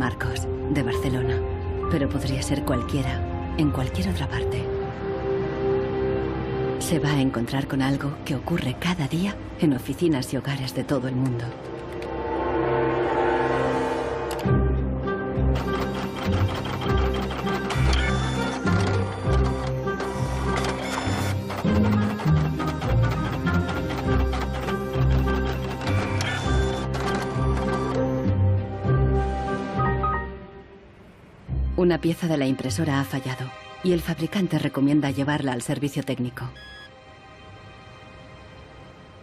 Marcos, de Barcelona, pero podría ser cualquiera, en cualquier otra parte. Se va a encontrar con algo que ocurre cada día en oficinas y hogares de todo el mundo. Una pieza de la impresora ha fallado y el fabricante recomienda llevarla al servicio técnico.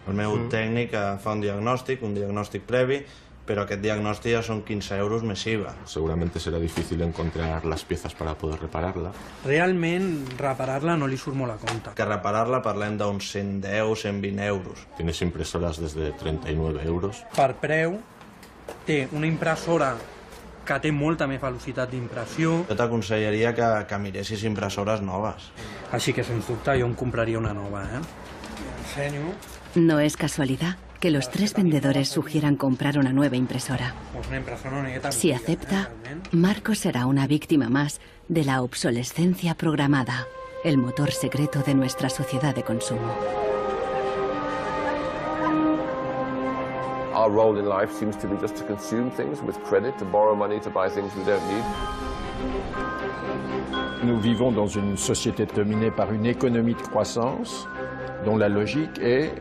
El meu tècnic fa un diagnòstic previ, pero aquest diagnòstic ya son 15 euros més IVA. Seguramente será difícil encontrar las piezas para poder repararla. Realment, reparar-la no li surt molt a compte. Que reparar-la parlem d'uns 110, 120 euros. Tienes impresoras desde 39 euros. Per preu, té una impressora que té molta més velocitat d'impressió. Jo t'aconsellaria que miressis impressores noves. Així que, sens dubte, jo em compraria una nova, Ensenyo. No es casualidad que los tres vendedores sugieran comprar una nueva impresora. Si acepta, Marcos será una víctima más de la obsolescencia programada, el motor secreto de nuestra sociedad de consumo. Our role in life seems to be just to consume things with credit, to borrow money to buy things we don't need. Nous vivons dans une société dominée par une économie de croissance dont la logique est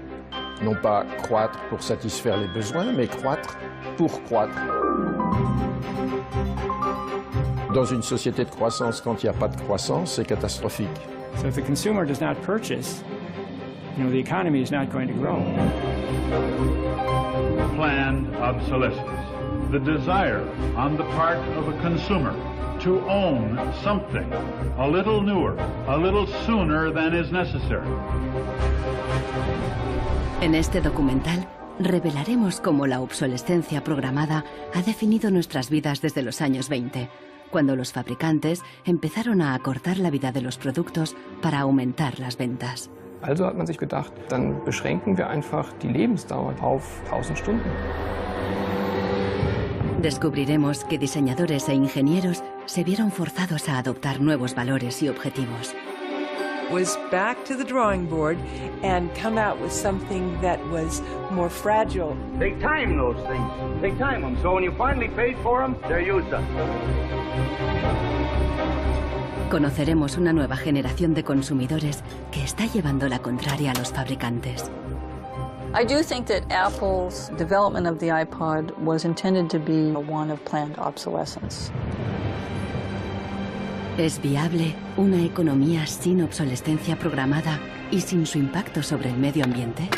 non pas croître pour satisfaire les besoins, mais croître pour croître. Dans une société de croissance, quand il n'y a pas de croissance, c'est catastrophique. So if the consumer does not purchase, the economy is not going to grow. Planned obsolescence, the desire on the part of a consumer to own something a little newer, a little sooner than is necessary. En este documental revelaremos cómo la obsolescencia programada ha definido nuestras vidas desde los años 20, cuando los fabricantes empezaron a acortar la vida de los productos para aumentar las ventas. Also hat man sich gedacht, dann beschränken wir einfach die Lebensdauer auf 1000 Stunden. Descubriremos que diseñadores e ingenieros se vieron forzados a adoptar nuevos valores y objetivos. Was back to the drawing board and come out with something that was more fragile. Take time, those things. Take time them. So when you finally paid for them, they're used up. Conoceremos una nueva generación de consumidores que está llevando la contraria a los fabricantes. I do think that Apple's development of the iPod was intended to be one of planned obsolescence. ¿Es viable una economía sin obsolescencia programada y sin su impacto sobre el medio ambiente?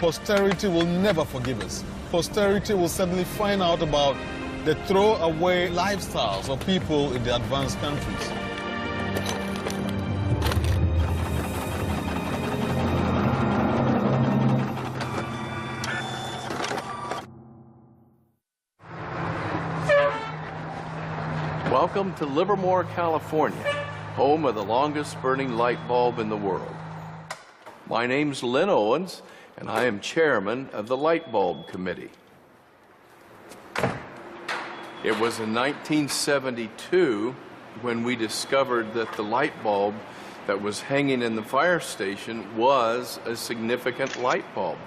Posterity will never forgive us. Posterity will suddenly find out about the throwaway lifestyles of people in the advanced countries. Welcome to Livermore, California, home of the longest burning light bulb in the world. My name's Lynn Owens, and I am chairman of the Light Bulb Committee. It was in 1972 when we discovered that the light bulb that was hanging in the fire station was a significant light bulb.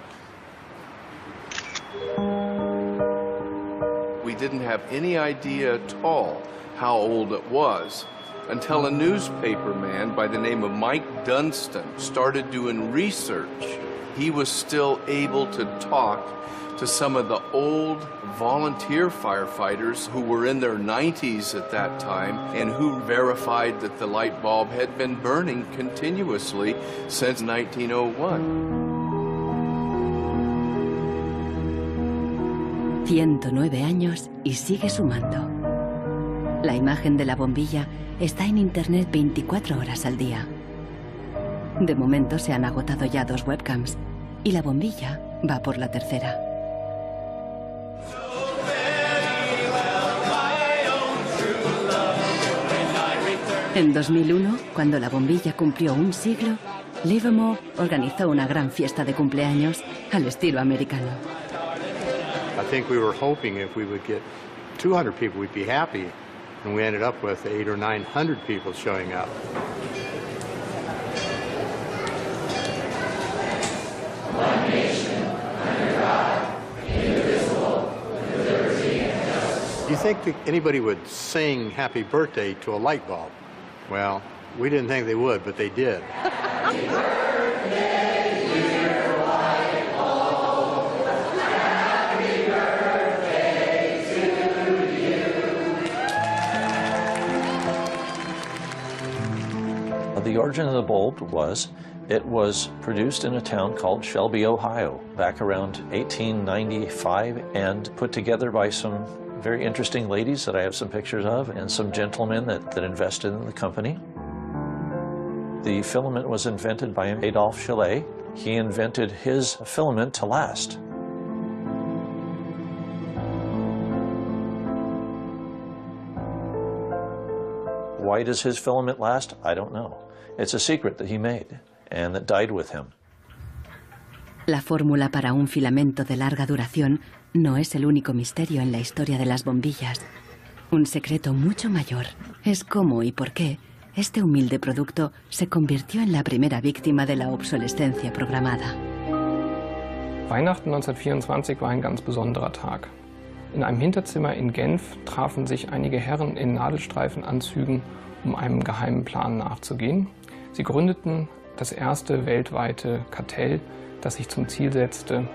We didn't have any idea at all how old it was until a newspaper man by the name of Mike Dunstan started doing research. He was still able to talk to some of the old volunteer firefighters who were in their 90s at that time and who verified that the light bulb had been burning continuously since 1901. 109 años y sigue sumando. La imagen de la bombilla está en internet 24 horas al día. De momento se han agotado ya 2 webcams y la bombilla va por la tercera. En 2001, cuando la bombilla cumplió un siglo, Livermore organizó una gran fiesta de cumpleaños al estilo americano. I think we were hoping if we would get 200 people, we'd be happy. And we ended up with 800 or 900 people showing up. One nation, under God, indivisible, with liberty and justice. Do you think that anybody would sing happy birthday to a light bulb? Well, we didn't think they would, but they did. Happy birthday, dear light bulb. Happy birthday to you. The origin of the bulb was, it was produced in a town called Shelby, Ohio, back around 1895, and put together by some very interesting ladies that I have some pictures of, and some gentlemen that invested in the company. The filament was invented by Adolphe Chaillet. He invented his filament to last. Why does his filament last? I don't know. It's a secret that he made and that died with him. La fórmula para un filamento de larga duración no es el único misterio en la historia de las bombillas. Un secreto mucho mayor es cómo y por qué este humilde producto se convirtió en la primera víctima de la obsolescencia programada. Weihnachten 1924 war ein ganz besonderer Tag. In einem Hinterzimmer in Genf trafen sich einige Herren in Nadelstreifenanzügen, um einem geheimen Plan nachzugehen. Sie gründeten das erste weltweite Kartell, das sich zum Ziel setzte,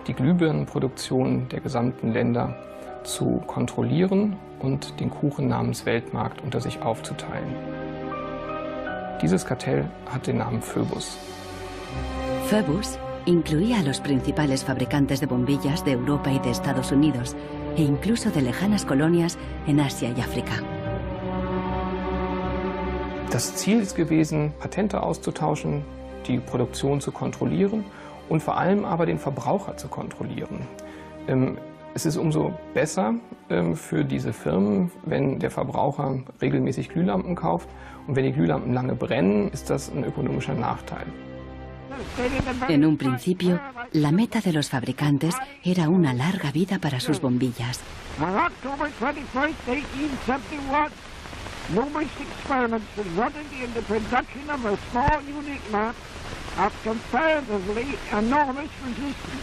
die Glühbirnenproduktion der gesamten Länder zu kontrollieren und den Kuchen namens Weltmarkt unter sich aufzuteilen. Dieses Kartell hat den Namen Phoebus. Phoebus incluía a los principales fabricantes de bombillas de Europa y de Estados Unidos, e incluso de lejanas colonias en Asia y África. Das Ziel ist gewesen, Patente auszutauschen, die Produktion zu kontrollieren und vor allem aber den Verbraucher zu kontrollieren. Es ist umso besser für diese Firmen, wenn der Verbraucher regelmäßig Glühlampen kauft, und wenn die Glühlampen lange brennen, ist das ein ökonomischer Nachteil. En un principio, la meta de los fabricantes era una larga vida para sus bombillas. On October 21st, 1871, numerous experiments resulted in the production of a small unique lamp of comparatively enormous resistance.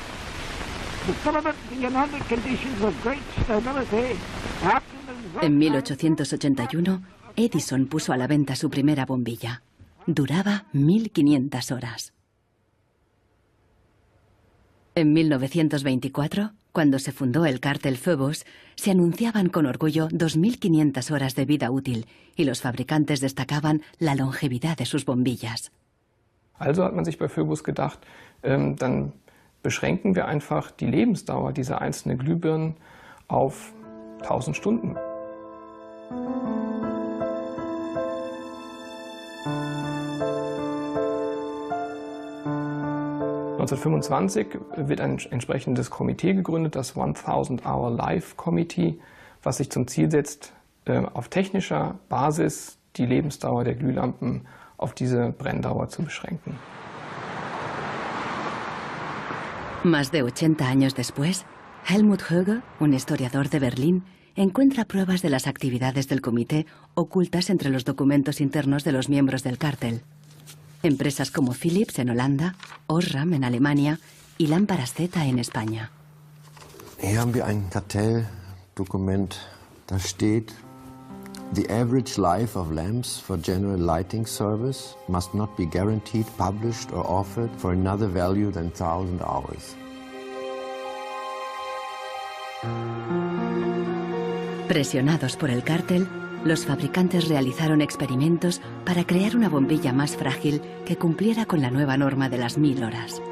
The filament being under conditions of great stability after the... En 1881, Edison puso a la venta su primera bombilla. Duraba 1500 horas. En 1924, cuando se fundó el cártel Phoebus, se anunciaban con orgullo 2500 horas de vida útil y los fabricantes destacaban la longevidad de sus bombillas. Also hat man sich bei Phoebus gedacht, dann beschränken wir einfach die Lebensdauer dieser einzelnen Glühbirnen auf 1000 Stunden. (1925) wird ein entsprechendes Komitee gegründet, das 1000-Hour Life Committee, was sich zum Ziel setzt, auf technischer Basis die Lebensdauer der Glühlampen auf diese Brenndauer zu beschränken. Más de 80 años después, Helmut Höge, un historiador de Berlín, encuentra pruebas de las actividades del comité ocultas entre los documentos internos de los miembros del cártel. Empresas como Philips en Holanda, Osram en Alemania y Lámparas Z en España. Hier haben wir ein Kartelldokument, da steht: The average life of lamps for general lighting service must not be guaranteed, published or offered for another value than 1000 hours. Presionados por el cártel, los fabricantes realizaron experimentos para crear una bombilla más frágil que cumpliera con la nueva norma de las 1000 horas.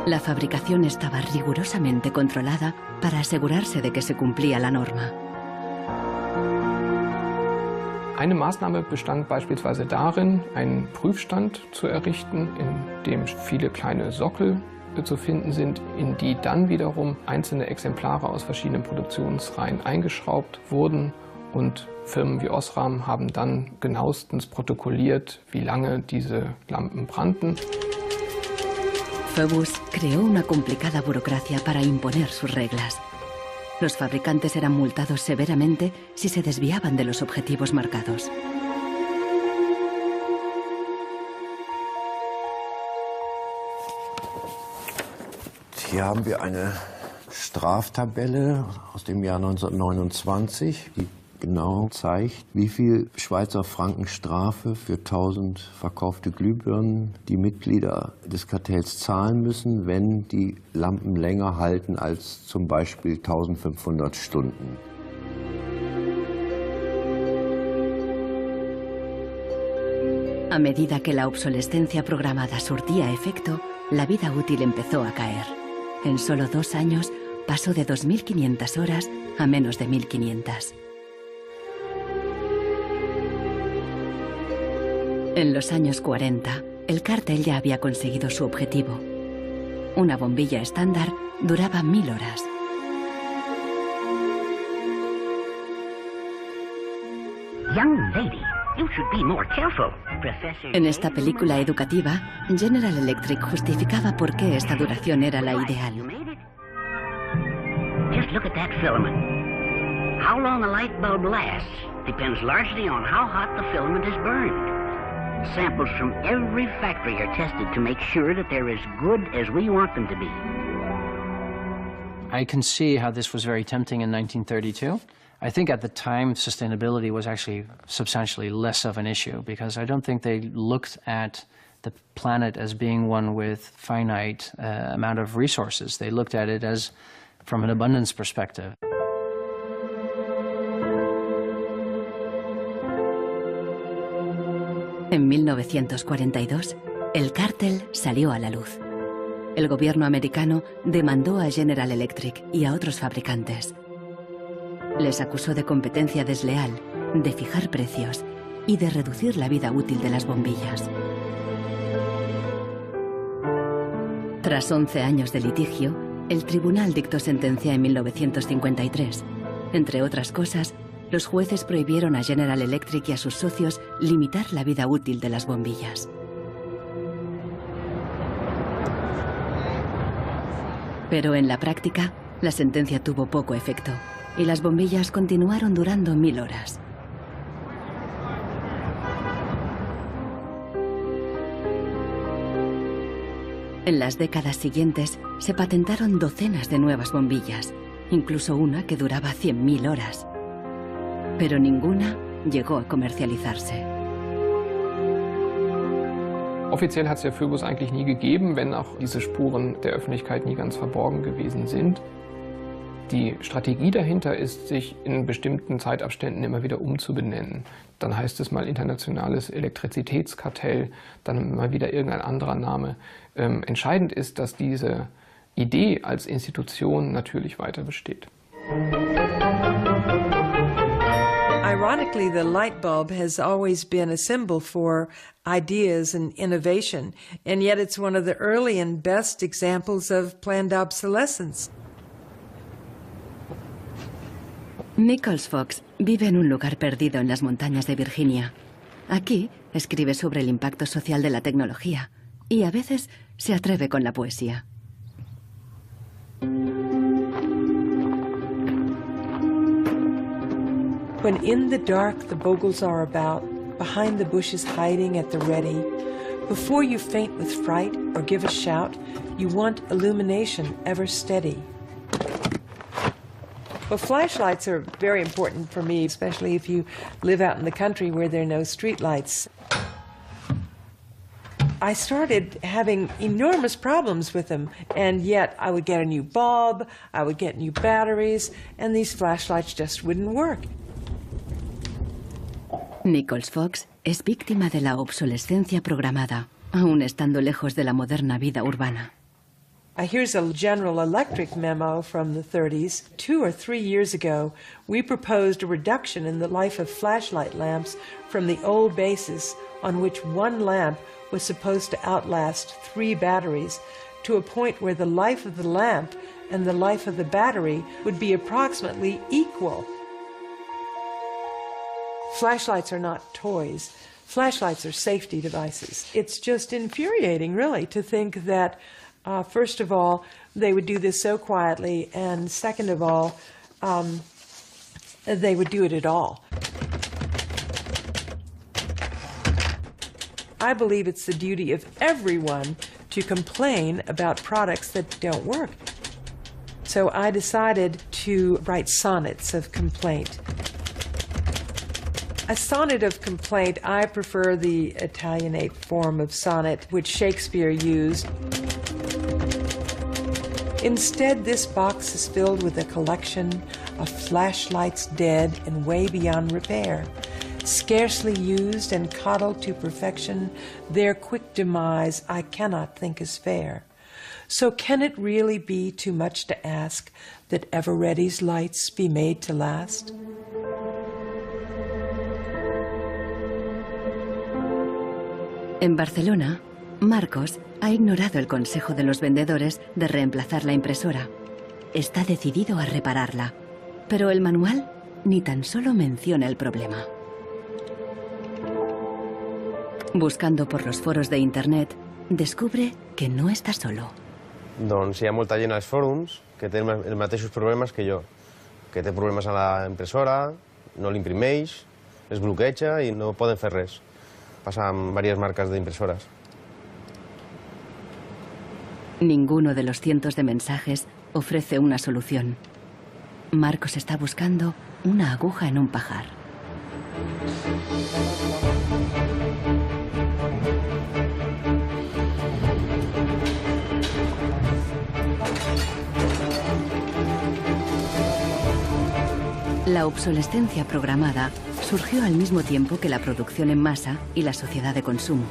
La fabricación estaba rigurosamente controlada para asegurarse de que se cumplía la norma. Eine Maßnahme bestand beispielsweise darin, einen Prüfstand zu errichten, in dem viele kleine Sockel zu finden sind, in die dann wiederum einzelne Exemplare aus verschiedenen Produktionsreihen eingeschraubt wurden, Und Firmen wie Osram haben dann genauestens protokolliert, wie lange diese Lampen brannten. Phoebus creó una complicada burocracia para imponer sus reglas. Los fabricantes eran multados severamente si se desviaban de los objetivos marcados. Hier haben wir eine Straftabelle aus dem Jahr 1929, die genau zeigt, wie viel Schweizer Franken Strafe für 1000 verkaufte Glühbirnen die Mitglieder des Kartells zahlen müssen, wenn die Lampen länger halten als zum Beispiel 1500 Stunden. A medida que la obsolescencia programada surtía efecto, la vida útil empezó a caer. En solo 2 años pasó de 2.500 horas a menos de 1.500. En los años 40, el cártel ya había conseguido su objetivo. Una bombilla estándar duraba 1000 horas. Young lady, you should be more careful. En esta película educativa, General Electric justificaba por qué esta duración era la ideal. Just look at that filament. How long a light bulb lasts depends largely on how hot the filament is burned. Samples from every factory are tested to make sure that they're as good as we want them to be. I can see how this was very tempting in 1932. I think at the time sustainability was actually substantially less of an issue because I don't think they looked at the planet as being one with finite amount of resources. They looked at it as from an abundance perspective. En 1942, el cártel salió a la luz. El gobierno americano demandó a General Electric y a otros fabricantes. Les acusó de competencia desleal, de fijar precios y de reducir la vida útil de las bombillas. Tras 11 años de litigio, el tribunal dictó sentencia en 1953. Entre otras cosas, los jueces prohibieron a General Electric y a sus socios limitar la vida útil de las bombillas. Pero en la práctica, la sentencia tuvo poco efecto y las bombillas continuaron durando 1000 horas. En las décadas siguientes se patentaron docenas de nuevas bombillas, incluso una que duraba 100.000 horas. Pero ninguna llegó a comercializarse. Offiziell hat es ja Phoebus eigentlich nie gegeben, wenn auch diese Spuren der Öffentlichkeit nie ganz verborgen gewesen sind. Die Strategie dahinter ist, sich in bestimmten Zeitabständen immer wieder umzubenennen. Dann heißt es mal internationales Elektrizitätskartell, dann mal wieder irgendein anderer Name. Entscheidend ist, dass diese Idee als Institution natürlich weiter besteht. Ironically, the light bulb has always been a symbol for ideas and innovation, and yet it's one of the early and best examples of planned obsolescence. Nichols Fox vive en un lugar perdido en las montañas de Virginia. Aquí escribe sobre el impacto social de la tecnología y a veces se atreve con la poesía. When in the dark the bogles are about, behind the bushes hiding at the ready, before you faint with fright or give a shout, you want illumination ever steady. Well, flashlights are very important for me, especially if you live out in the country where there are no street lights. I started having enormous problems with them, and yet I would get a new bulb, I would get new batteries, and these flashlights just wouldn't work. Nichols Fox es víctima de la obsolescencia programada, aún estando lejos de la moderna vida urbana. Here's a General Electric memo from the 30s. 2 or 3 years ago, we proposed a reduction in the life of flashlight lamps from the old basis on which one lamp was supposed to outlast 3 batteries to a point where the life of the lamp and the life of the battery would be approximately equal. Flashlights are not toys. Flashlights are safety devices. It's just infuriating, really, to think that, first of all, they would do this so quietly, and second of all, they would do it at all. I believe it's the duty of everyone to complain about products that don't work. So I decided to write sonnets of complaint. A sonnet of complaint, I prefer the Italianate form of sonnet, which Shakespeare used. Instead, this box is filled with a collection of flashlights dead and way beyond repair. Scarcely used and coddled to perfection, their quick demise I cannot think is fair. So can it really be too much to ask that Eveready's lights be made to last? En Barcelona, Marcos ha ignorado el consejo de los vendedores de reemplazar la impresora. Está decidido a repararla, pero el manual ni tan solo menciona el problema. Buscando por los foros de internet, descubre que no está solo. Doncs hi ha molta gent als fòrums que té els mateixos problemes que jo, que té problemes a la impressora, no l'imprimeix, es bloqueja i no poden fer res. Pasa en varias marcas de impresoras. Ninguno de los cientos de mensajes ofrece una solución. Marcos está buscando una aguja en un pajar. La obsolescencia programada surgió al mismo tiempo que la producción en masa y la sociedad de consumo.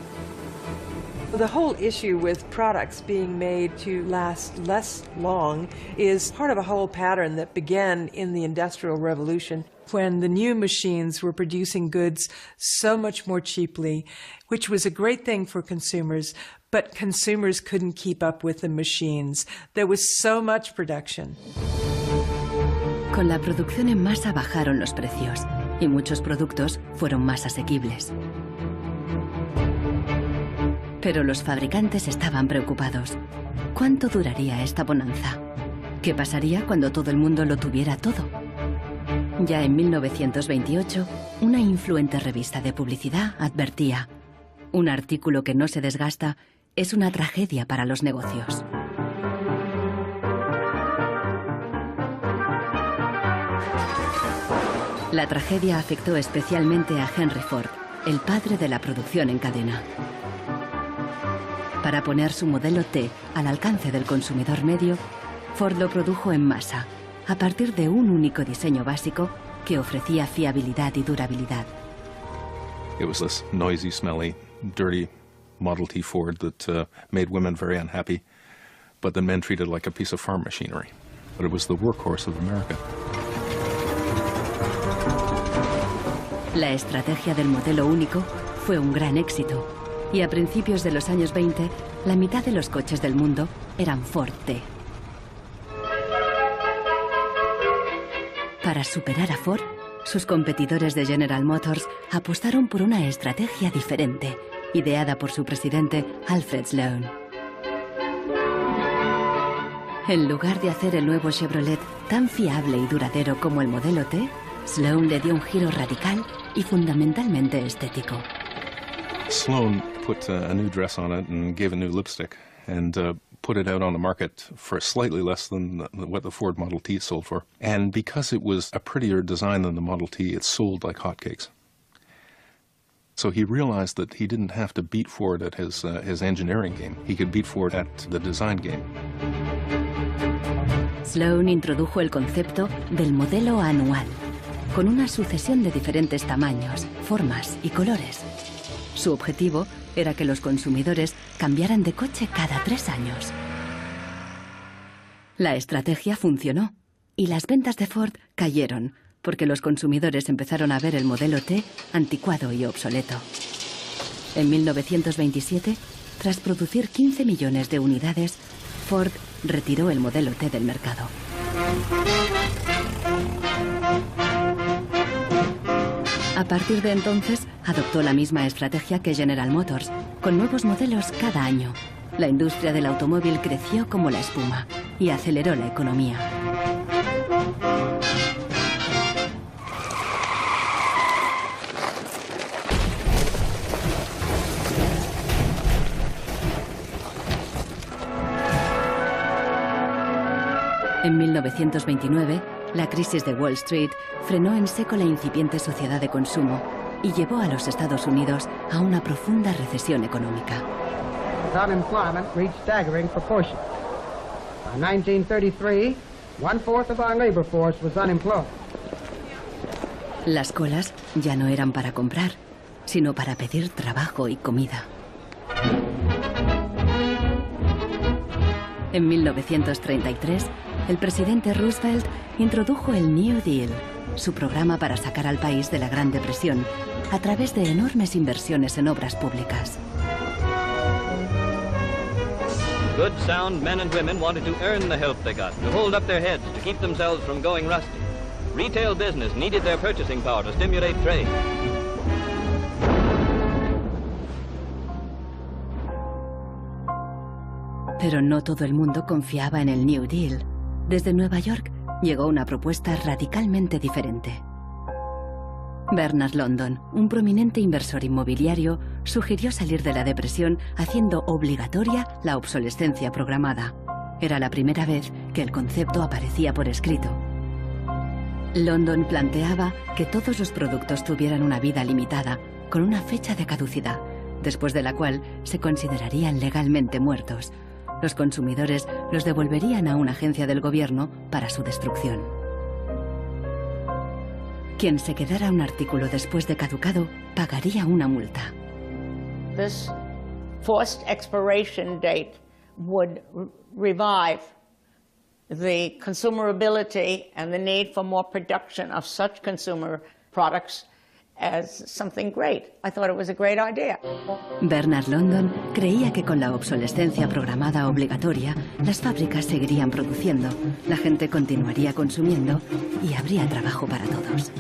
The whole issue with products being made to last less long is part of a whole pattern that began in the Industrial Revolution, when the new machines were producing goods so much more cheaply, which was a great thing for consumers, but consumers couldn't keep up with the machines. There was so much production. Con la producción en masa bajaron los precios y muchos productos fueron más asequibles. Pero los fabricantes estaban preocupados. ¿Cuánto duraría esta bonanza? ¿Qué pasaría cuando todo el mundo lo tuviera todo? Ya en 1928, una influente revista de publicidad advertía: un artículo que no se desgasta es una tragedia para los negocios. La tragedia afectó especialmente a Henry Ford, el padre de la producción en cadena. Para poner su modelo T al alcance del consumidor medio, Ford lo produjo en masa, a partir de un único diseño básico que ofrecía fiabilidad y durabilidad. It was this noisy, smelly, dirty Model T Ford that made women very unhappy, but the men treated like a piece of farm machinery. But it was the workhorse of America. La estrategia del modelo único fue un gran éxito, y a principios de los años 20, la mitad de los coches del mundo eran Ford T. Para superar a Ford, sus competidores de General Motors apostaron por una estrategia diferente, ideada por su presidente Alfred Sloan. En lugar de hacer el nuevo Chevrolet tan fiable y duradero como el modelo T, Sloan le dio un giro radical y fundamentalmente estético. Sloan put a new dress on it and gave a new lipstick and put it out on the market for slightly less than what the Ford Model T sold for. And because it was a prettier design than the Model T, it sold like hotcakes. So he realized that he didn't have to beat Ford at his engineering game. He could beat Ford at the design game. Sloan introdujo el concepto del modelo anual, con una sucesión de diferentes tamaños, formas y colores. Su objetivo era que los consumidores cambiaran de coche cada 3 años. La estrategia funcionó y las ventas de Ford cayeron porque los consumidores empezaron a ver el modelo T anticuado y obsoleto. En 1927, tras producir 15 millones de unidades, Ford retiró el modelo T del mercado. A partir de entonces, adoptó la misma estrategia que General Motors, con nuevos modelos cada año. La industria del automóvil creció como la espuma y aceleró la economía. En 1929, la crisis de Wall Street frenó en seco la incipiente sociedad de consumo y llevó a los Estados Unidos a una profunda recesión económica. Unemployment reached staggering proportions. By 1933, 1/4 of our labor force was unemployed. Las colas ya no eran para comprar, sino para pedir trabajo y comida. En 1933, el presidente Roosevelt introdujo el New Deal, su programa para sacar al país de la Gran Depresión, a través de enormes inversiones en obras públicas. Good, sound men and women wanted to earn the help they got, to hold up their heads, to keep themselves from going rusty. Retail business needed their purchasing power to stimulate trade. Pero no todo el mundo confiaba en el New Deal. Desde Nueva York llegó una propuesta radicalmente diferente. Bernard London, un prominente inversor inmobiliario, sugirió salir de la depresión haciendo obligatoria la obsolescencia programada. Era la primera vez que el concepto aparecía por escrito. London planteaba que todos los productos tuvieran una vida limitada, con una fecha de caducidad, después de la cual se considerarían legalmente muertos. Los consumidores los devolverían a una agencia del gobierno para su destrucción. Quien se quedara un artículo después de caducado pagaría una multa. This forced expiration date would revive the consumerability and the need for more production of such consumer products as something great. I thought it was a great idea. Bernard London creía que con la obsolescencia programada obligatoria, las fábricas seguirían produciendo, la gente continuaría consumiendo y habría trabajo para todos.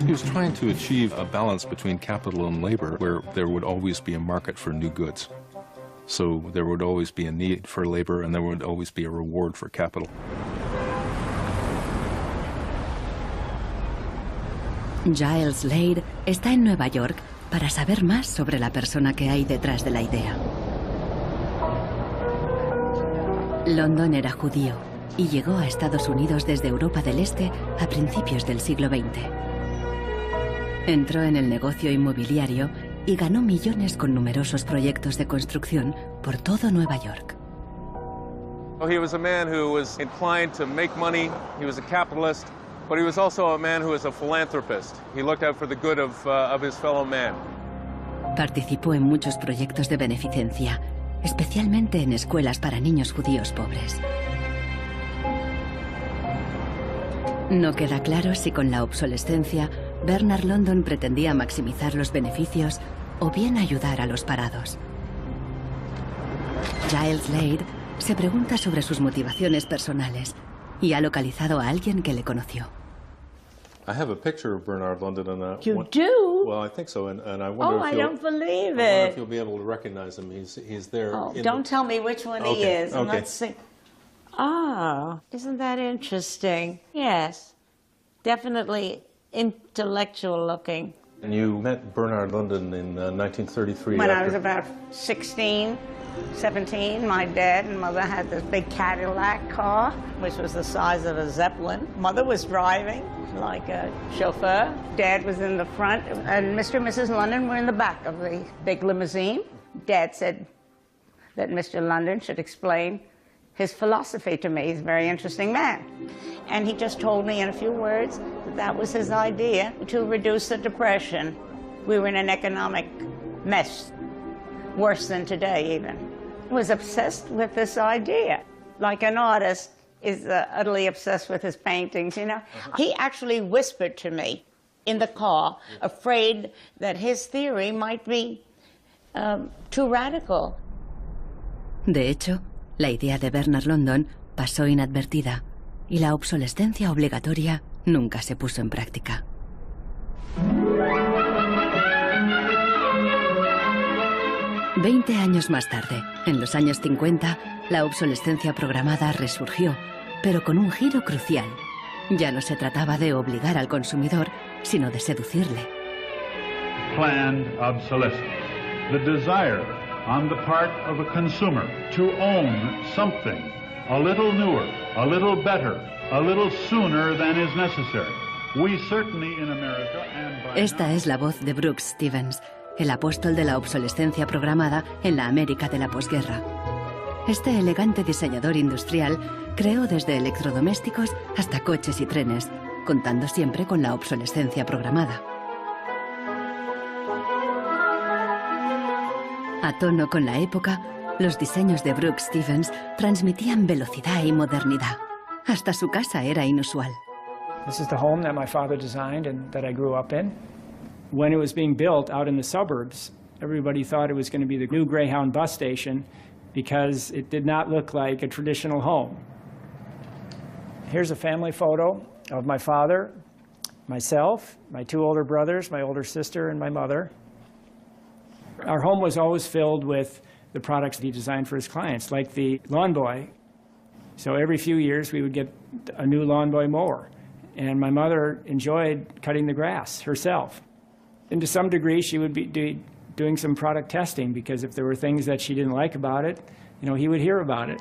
He was trying to achieve a balance between capital and labor where there would always be a market for new goods. So there would always be a need for labor and there would always be a reward for capital. Giles Slade está en Nueva York para saber más sobre la persona que hay detrás de la idea. London era judío y llegó a Estados Unidos desde Europa del Este a principios del siglo XX. Entró en el negocio inmobiliario y ganó millones con numerosos proyectos de construcción por todo Nueva York. He was a man who was inclined to make money. He was a capitalist. But he was also a man who was a philanthropist. He looked out for the good of his fellow man. Participó en muchos proyectos de beneficencia, especialmente en escuelas para niños judíos pobres. No queda claro si con la obsolescencia Bernard London pretendía maximizar los beneficios o bien ayudar a los parados. Giles Slade se pregunta sobre sus motivaciones personales y ha localizado a alguien que le conoció. I have a picture of Bernard London, and You do? Well, I think so, and I wonder Oh, if I you'll, don't believe I wonder it. if you'll be able to recognize him. He's there. Oh, in don't the... tell me which one he Okay, is. And okay. let's see. Ah, isn't that interesting? Yes, definitely intellectual looking. And you met Bernard London in 1933. When I after... was about 16, 17, my dad and mother had this big Cadillac car, which was the size of a Zeppelin. Mother was driving like a chauffeur. Dad was in the front, and Mr. and Mrs. London were in the back of the big limousine. Dad said that Mr. London should explain his philosophy to me. He's a very interesting man. And he just told me in a few words that that was his idea to reduce the Depression. We were in an economic mess, worse than today even. He was obsessed with this idea. Like an artist is utterly obsessed with his paintings, you know. He actually whispered to me in the car, afraid that his theory might be too radical. De hecho, la idea de Bernard London pasó inadvertida y la obsolescencia obligatoria nunca se puso en práctica. 20 años más tarde, en los años 50, la obsolescencia programada resurgió, pero con un giro crucial. Ya no se trataba de obligar al consumidor, sino de seducirle. Planned obsolescence. The desire on the part of a consumer to own something a little newer, a little better, a little sooner than is necessary. We certainly in America and by Esta es la voz de Brooks Stevens, el apóstol de la obsolescencia programada en la América de la posguerra. Este elegante diseñador industrial creó desde electrodomésticos hasta coches y trenes, contando siempre con la obsolescencia programada. A tono con la época, los diseños de Brooks Stevens transmitían velocidad y modernidad. Hasta su casa era inusual. This is the home that my father designed and that I grew up in. When it was being built out in the suburbs, everybody thought it was going to be the new Greyhound bus station because it did not look like a traditional home. Here's a family photo of my father, myself, my two older brothers, my older sister, and my mother. Our home was always filled with the products that he designed for his clients, like the Lawn Boy. So every few years we would get a new Lawn Boy mower. And my mother enjoyed cutting the grass herself. And to some degree she would be doing some product testing, because if there were things that she didn't like about it, you know, he would hear about it.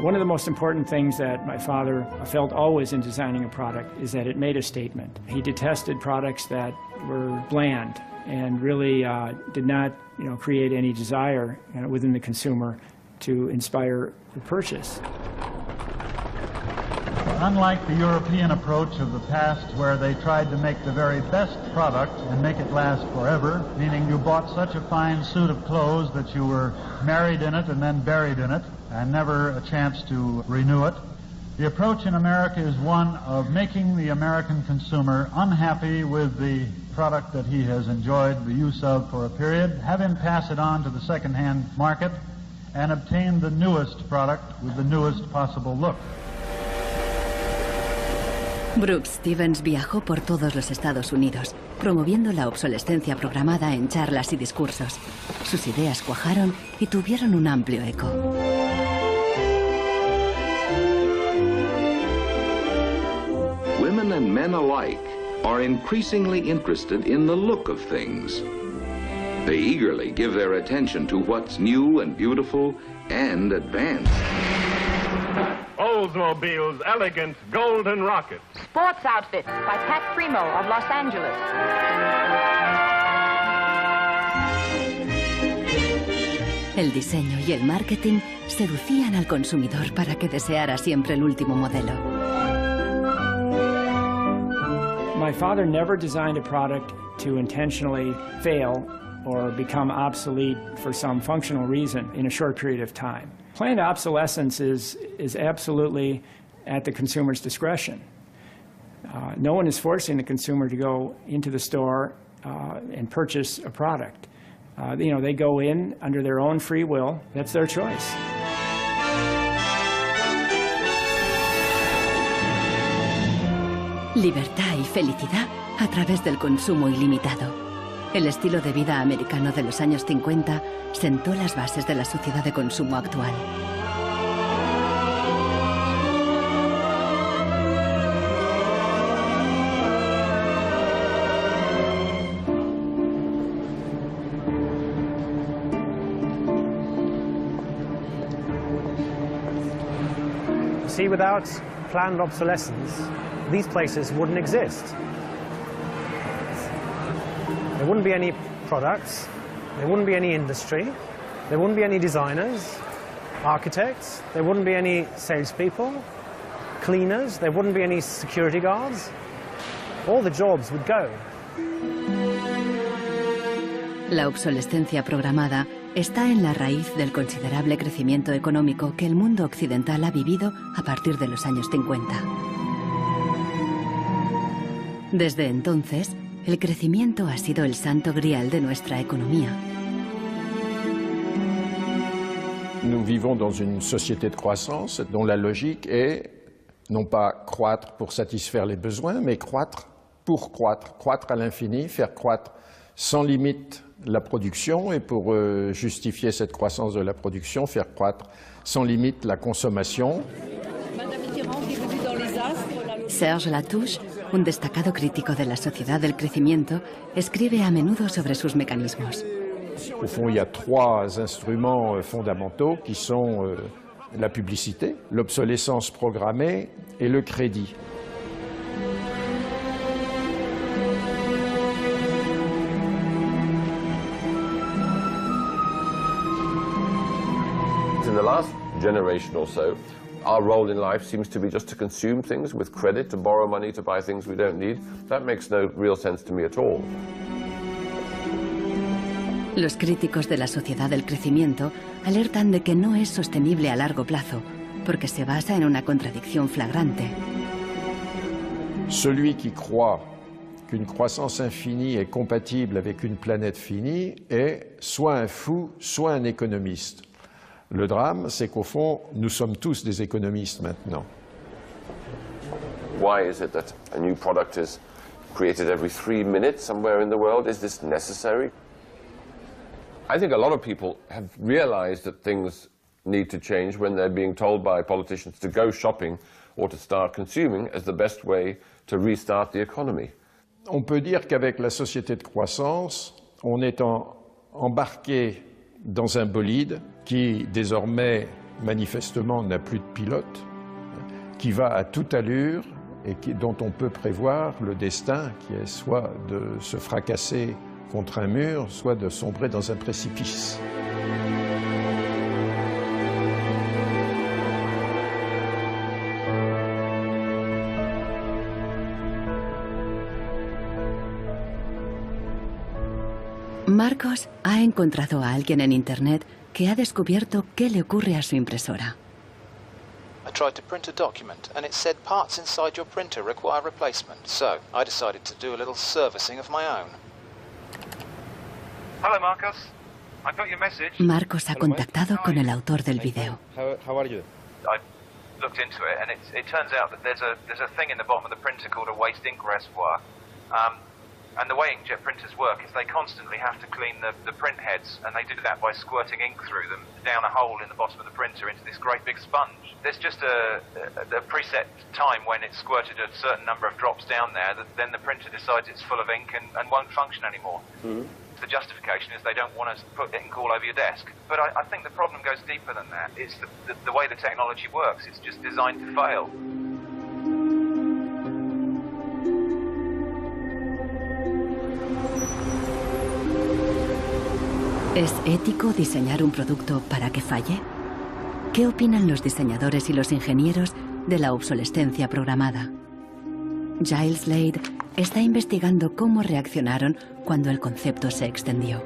One of the most important things that my father felt always in designing a product is that it made a statement. He detested products that were bland and really did not, you know, create any desire, you know, within the consumer to inspire the purchase. Unlike the European approach of the past, where they tried to make the very best product and make it last forever, meaning you bought such a fine suit of clothes that you were married in it and then buried in it, and never a chance to renew it. The approach in America is one of making the American consumer unhappy with the product that he has enjoyed the use of for a period, have him pass it on to the second-hand market, and obtain the newest product with the newest possible look. Brooks Stevens viajó por todos los Estados Unidos, promoviendo la obsolescencia programada en charlas y discursos. Sus ideas cuajaron y tuvieron un amplio eco. Women and men alike are increasingly interested in the look of things. They eagerly give their attention to what's new and beautiful and advanced. Oldsmobile's elegant golden rocket. Sports outfit by Pat Primo of Los Angeles. El diseño y el marketing seducían al consumidor para que deseara siempre el último modelo. My father never designed a product to intentionally fail or become obsolete for some functional reason in a short period of time. Planned obsolescence is absolutely at the consumer's discretion. No one is forcing the consumer to go into the store and purchase a product. You know, they go in under their own free will. That's their choice. Libertad y felicidad a través del consumo ilimitado. El estilo de vida americano de los años 50 sentó las bases de la sociedad de consumo actual. See, without planned obsolescence, these places wouldn't exist. There wouldn't be any products, there wouldn't be any industry, there wouldn't be any designers, architects, there wouldn't be any salespeople, cleaners, there wouldn't be any security guards. All the jobs would go. La obsolescencia programada está en la raíz del considerable crecimiento económico que el mundo occidental ha vivido a partir de los años 50. Desde entonces, el crecimiento ha sido el santo grial de nuestra economía. Nous vivons dans une société de croissance dont la logique est Non pas croître pour satisfaire les besoins, mais croître pour croître, croître à l'infini, faire croître sans limite la production et pour justifier cette croissance de la production, faire croître sans limite la consommation. Serge Latouche, un destacado crítico de la sociedad del crecimiento, escribe a menudo sobre sus mecanismos. Au fond, il y a trois instruments fondamentaux qui sont la publicité, l'obsolescence programmée et le crédit. In the last generation or so, our role in life seems to be just to consume things with credit, to borrow money to buy things we don't need. That makes no real sense to me at all. Los críticos de la sociedad del crecimiento alertan de que no es sostenible a largo plazo, porque se basa en una contradicción flagrante. Celui qui croit qu'une croissance infinie est compatible avec une planète finie est soit un fou, soit un économiste. Le drame, c'est qu'au fond, nous sommes tous des économistes maintenant. Why is it that a new product is created every 3 minutes somewhere in the world? Is this necessary? I think a lot of people have realized that things need to change when they're being told by politicians to go shopping or to start consuming as the best way to restart the economy. On peut dire qu'avec la société de croissance, on est embarqué dans un bolide qui désormais manifestement n'a plus de pilote, qui va à toute allure et dont on peut prévoir le destin qui est soit de se fracasser contre un mur, soit de sombrer dans un précipice. Marcos ha encontrado a alguien en Internet que ha descubierto qué le ocurre a su impresora. I tried to print a document and it said parts inside your printer require replacement, so I decided to do a little servicing of my own. Hello, Marcos. I got your message. Marcos ha contactado con el autor del video. How are you? I looked into it, and it turns out that there's a thing in the bottom of the printer called a waste ink reservoir. And the way inkjet printers work is they constantly have to clean the print heads, and they do that by squirting ink through them down a hole in the bottom of the printer into this great big sponge. There's just a preset time when it's squirted a certain number of drops down there, that then the printer decides it's full of ink and won't function anymore. Mm-hmm. The justification is they don't want to put ink all over your desk. But I think the problem goes deeper than that. It's the way the technology works. It's just designed to fail. ¿Es ético diseñar un producto para que falle? ¿Qué opinan los diseñadores y los ingenieros de la obsolescencia programada? Giles Slade está investigando cómo reaccionaron cuando el concepto se extendió.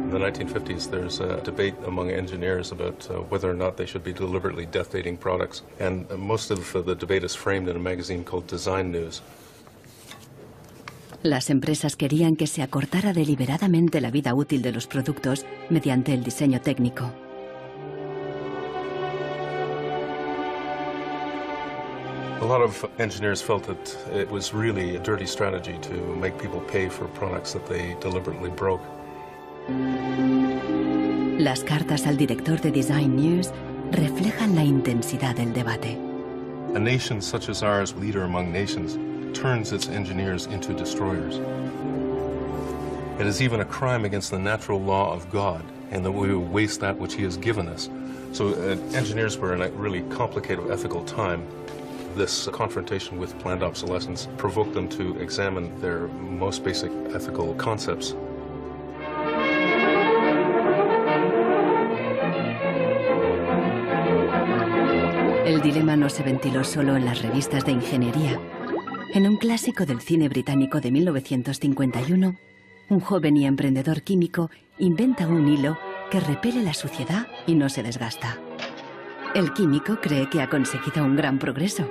In the 1950s, there's a debate among engineers about whether or not they should be deliberately death dating products, and most of the debate is framed in a magazine called Design News. Las empresas querían que se acortara deliberadamente la vida útil de los productos mediante el diseño técnico. A lot of engineers felt that it was really a dirty strategy to make people pay for products that they deliberately broke. Las cartas al director de Design News reflejan la intensidad del debate. A nation such as ours, leader among nations, turns its engineers into destroyers. It is even a crime against the natural law of God, and that we waste that which He has given us. So engineers were in a really complicated ethical time. This confrontation with planned obsolescence provoked them to examine their most basic ethical concepts. El dilema no se ventiló solo en las revistas de ingeniería. En un clásico del cine británico de 1951, un joven y emprendedor químico inventa un hilo que repele la suciedad y no se desgasta. El químico cree que ha conseguido un gran progreso.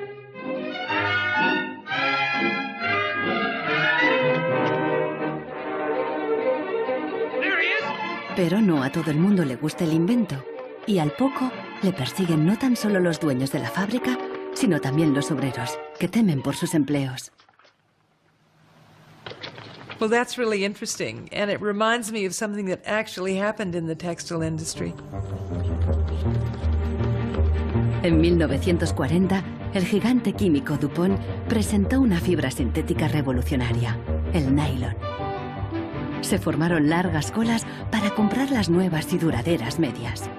Pero no a todo el mundo le gusta el invento. y al poco le persiguen no tan solo los dueños de la fábrica, sino también los obreros, que temen por sus empleos. Well, that's really interesting, and it reminds me of something that actually happened in the textile industry. En 1940, el gigante químico DuPont presentó una fibra sintética revolucionaria, el nylon. Se formaron largas colas para comprar las nuevas y duraderas medias.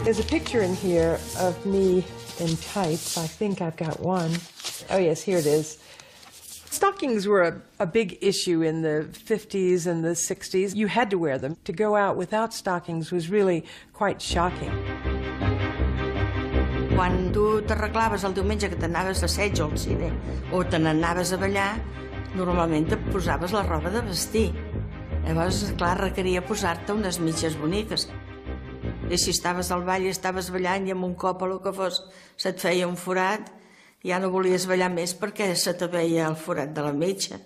There's a picture in here of me in tights. I think I've got one. Oh, yes, here it is. Stockings were a big issue in the 50s and the 60s. You had to wear them. To go out without stockings was really quite shocking. Quan tu t'arreglaves el diumenge que t'anaves a assaig o al cine o te n'anaves a ballar, normalment et posaves la roba de vestir. Llavors, clar, requeria posar-te unes mitges boniques. I si estaves al ball i estaves ballant i amb un cop o el que fos se't feia un forat, ja no volies ballar més perquè se te veia el forat de la mitja.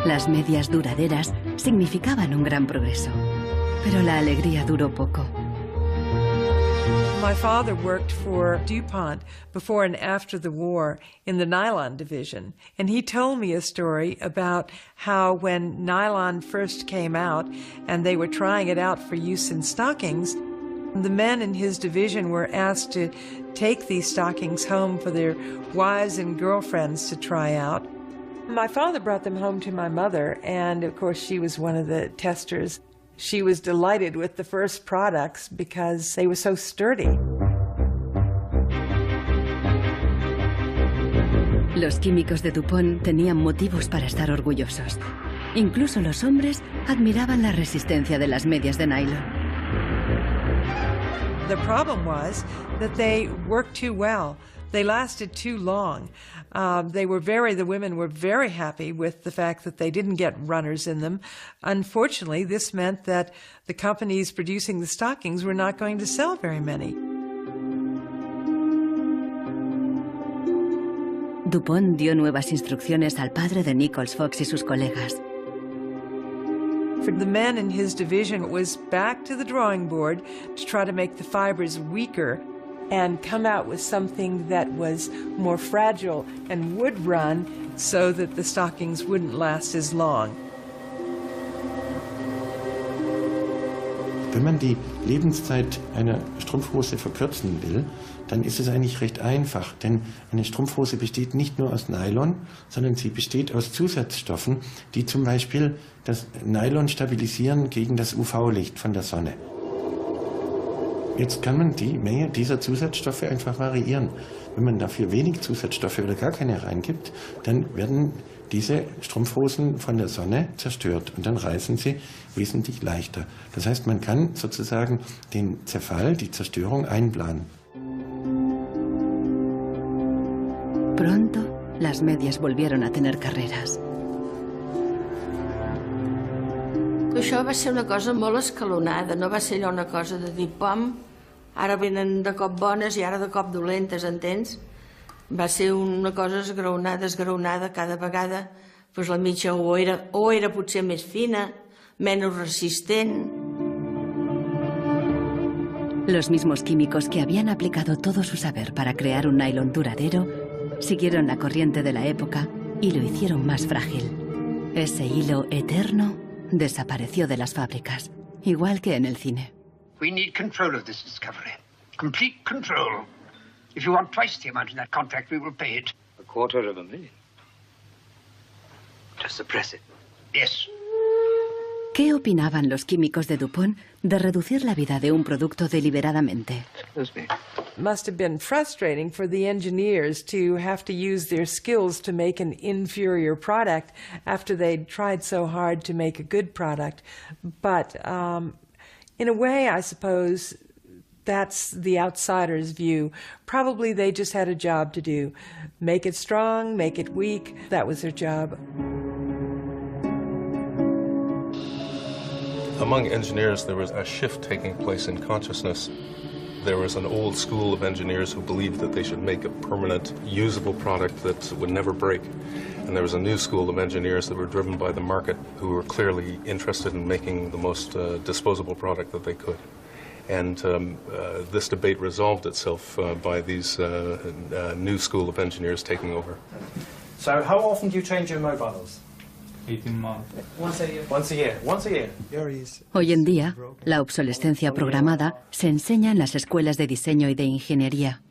Las medias duraderas significaban un gran progreso, pero la alegría duró poco. My father worked for DuPont before and after the war in the nylon division, and he told me a story about how when nylon first came out and they were trying it out for use in stockings, the men in his division were asked to take these stockings home for their wives and girlfriends to try out. My father brought them home to my mother, and of course she was one of the testers. She was delighted with the first products because they were so sturdy. Los químicos de DuPont tenían motivos para estar orgullosos. Incluso los hombres admiraban la resistencia de las medias de nylon. The problem was that they worked too well. They lasted too long. The women were very happy with the fact that they didn't get runners in them. Unfortunately, this meant that the companies producing the stockings were not going to sell very many. DuPont dio nuevas instrucciones al padre de Nichols Fox y sus colegas. For the men in his division, it was back to the drawing board to try to make the fibers weaker and come out with something that was more fragile and would run so that the stockings wouldn't last as long. Wenn man die Lebenszeit einer Strumpfhose verkürzen will, dann ist es eigentlich recht einfach, denn eine Strumpfhose besteht nicht nur aus Nylon, sondern sie besteht aus Zusatzstoffen, die zum Beispiel das Nylon stabilisieren gegen das UV-Licht von der Sonne. Jetzt kann man die Menge dieser Zusatzstoffe einfach variieren. Wenn man dafür wenig Zusatzstoffe oder gar keine reingibt, dann werden diese Strumpfhosen von der Sonne zerstört und dann reißen sie wesentlich leichter. Das heißt, man kann sozusagen den Zerfall, die Zerstörung einplanen. Pronto, las medias volvieron a tener carreras. Això va ser una cosa molt escalonada, no va ser allò una cosa de dir, pam, ara venen de cop bones i ara de cop dolentes, entens? Va ser una cosa esgraonada cada vegada, pues la mitja o era potser més fina, menos resistent. Los mismos químicos que habían aplicado todo su saber para crear un nylon duradero siguieron la corriente de la época y lo hicieron más frágil. Ese hilo eterno desapareció de las fábricas, igual que en el cine. We need control of this discovery. Complete control. If you want twice the amount in that contract, we will pay it. $250,000. To suppress it. Yes. ¿Qué opinaban los químicos de DuPont de reducir la vida de un producto deliberadamente? Must have been frustrating for the engineers to have to use their skills to make an inferior product after they'd tried so hard to make a good product. But in a way, I suppose that's the outsider's view. Probably they just had a job to do. Make it strong, make it weak. That was their job. Among engineers, there was a shift taking place in consciousness. There was an old school of engineers who believed that they should make a permanent, usable product that would never break. And there was a new school of engineers that were driven by the market who were clearly interested in making the most disposable product that they could. And this debate resolved itself by these new school of engineers taking over. So how often do you change your mobiles? 18 months. Once a year. Once a year. Once a year. Hoy en día, la obsolescencia programada se enseña en las escuelas de diseño y de ingeniería.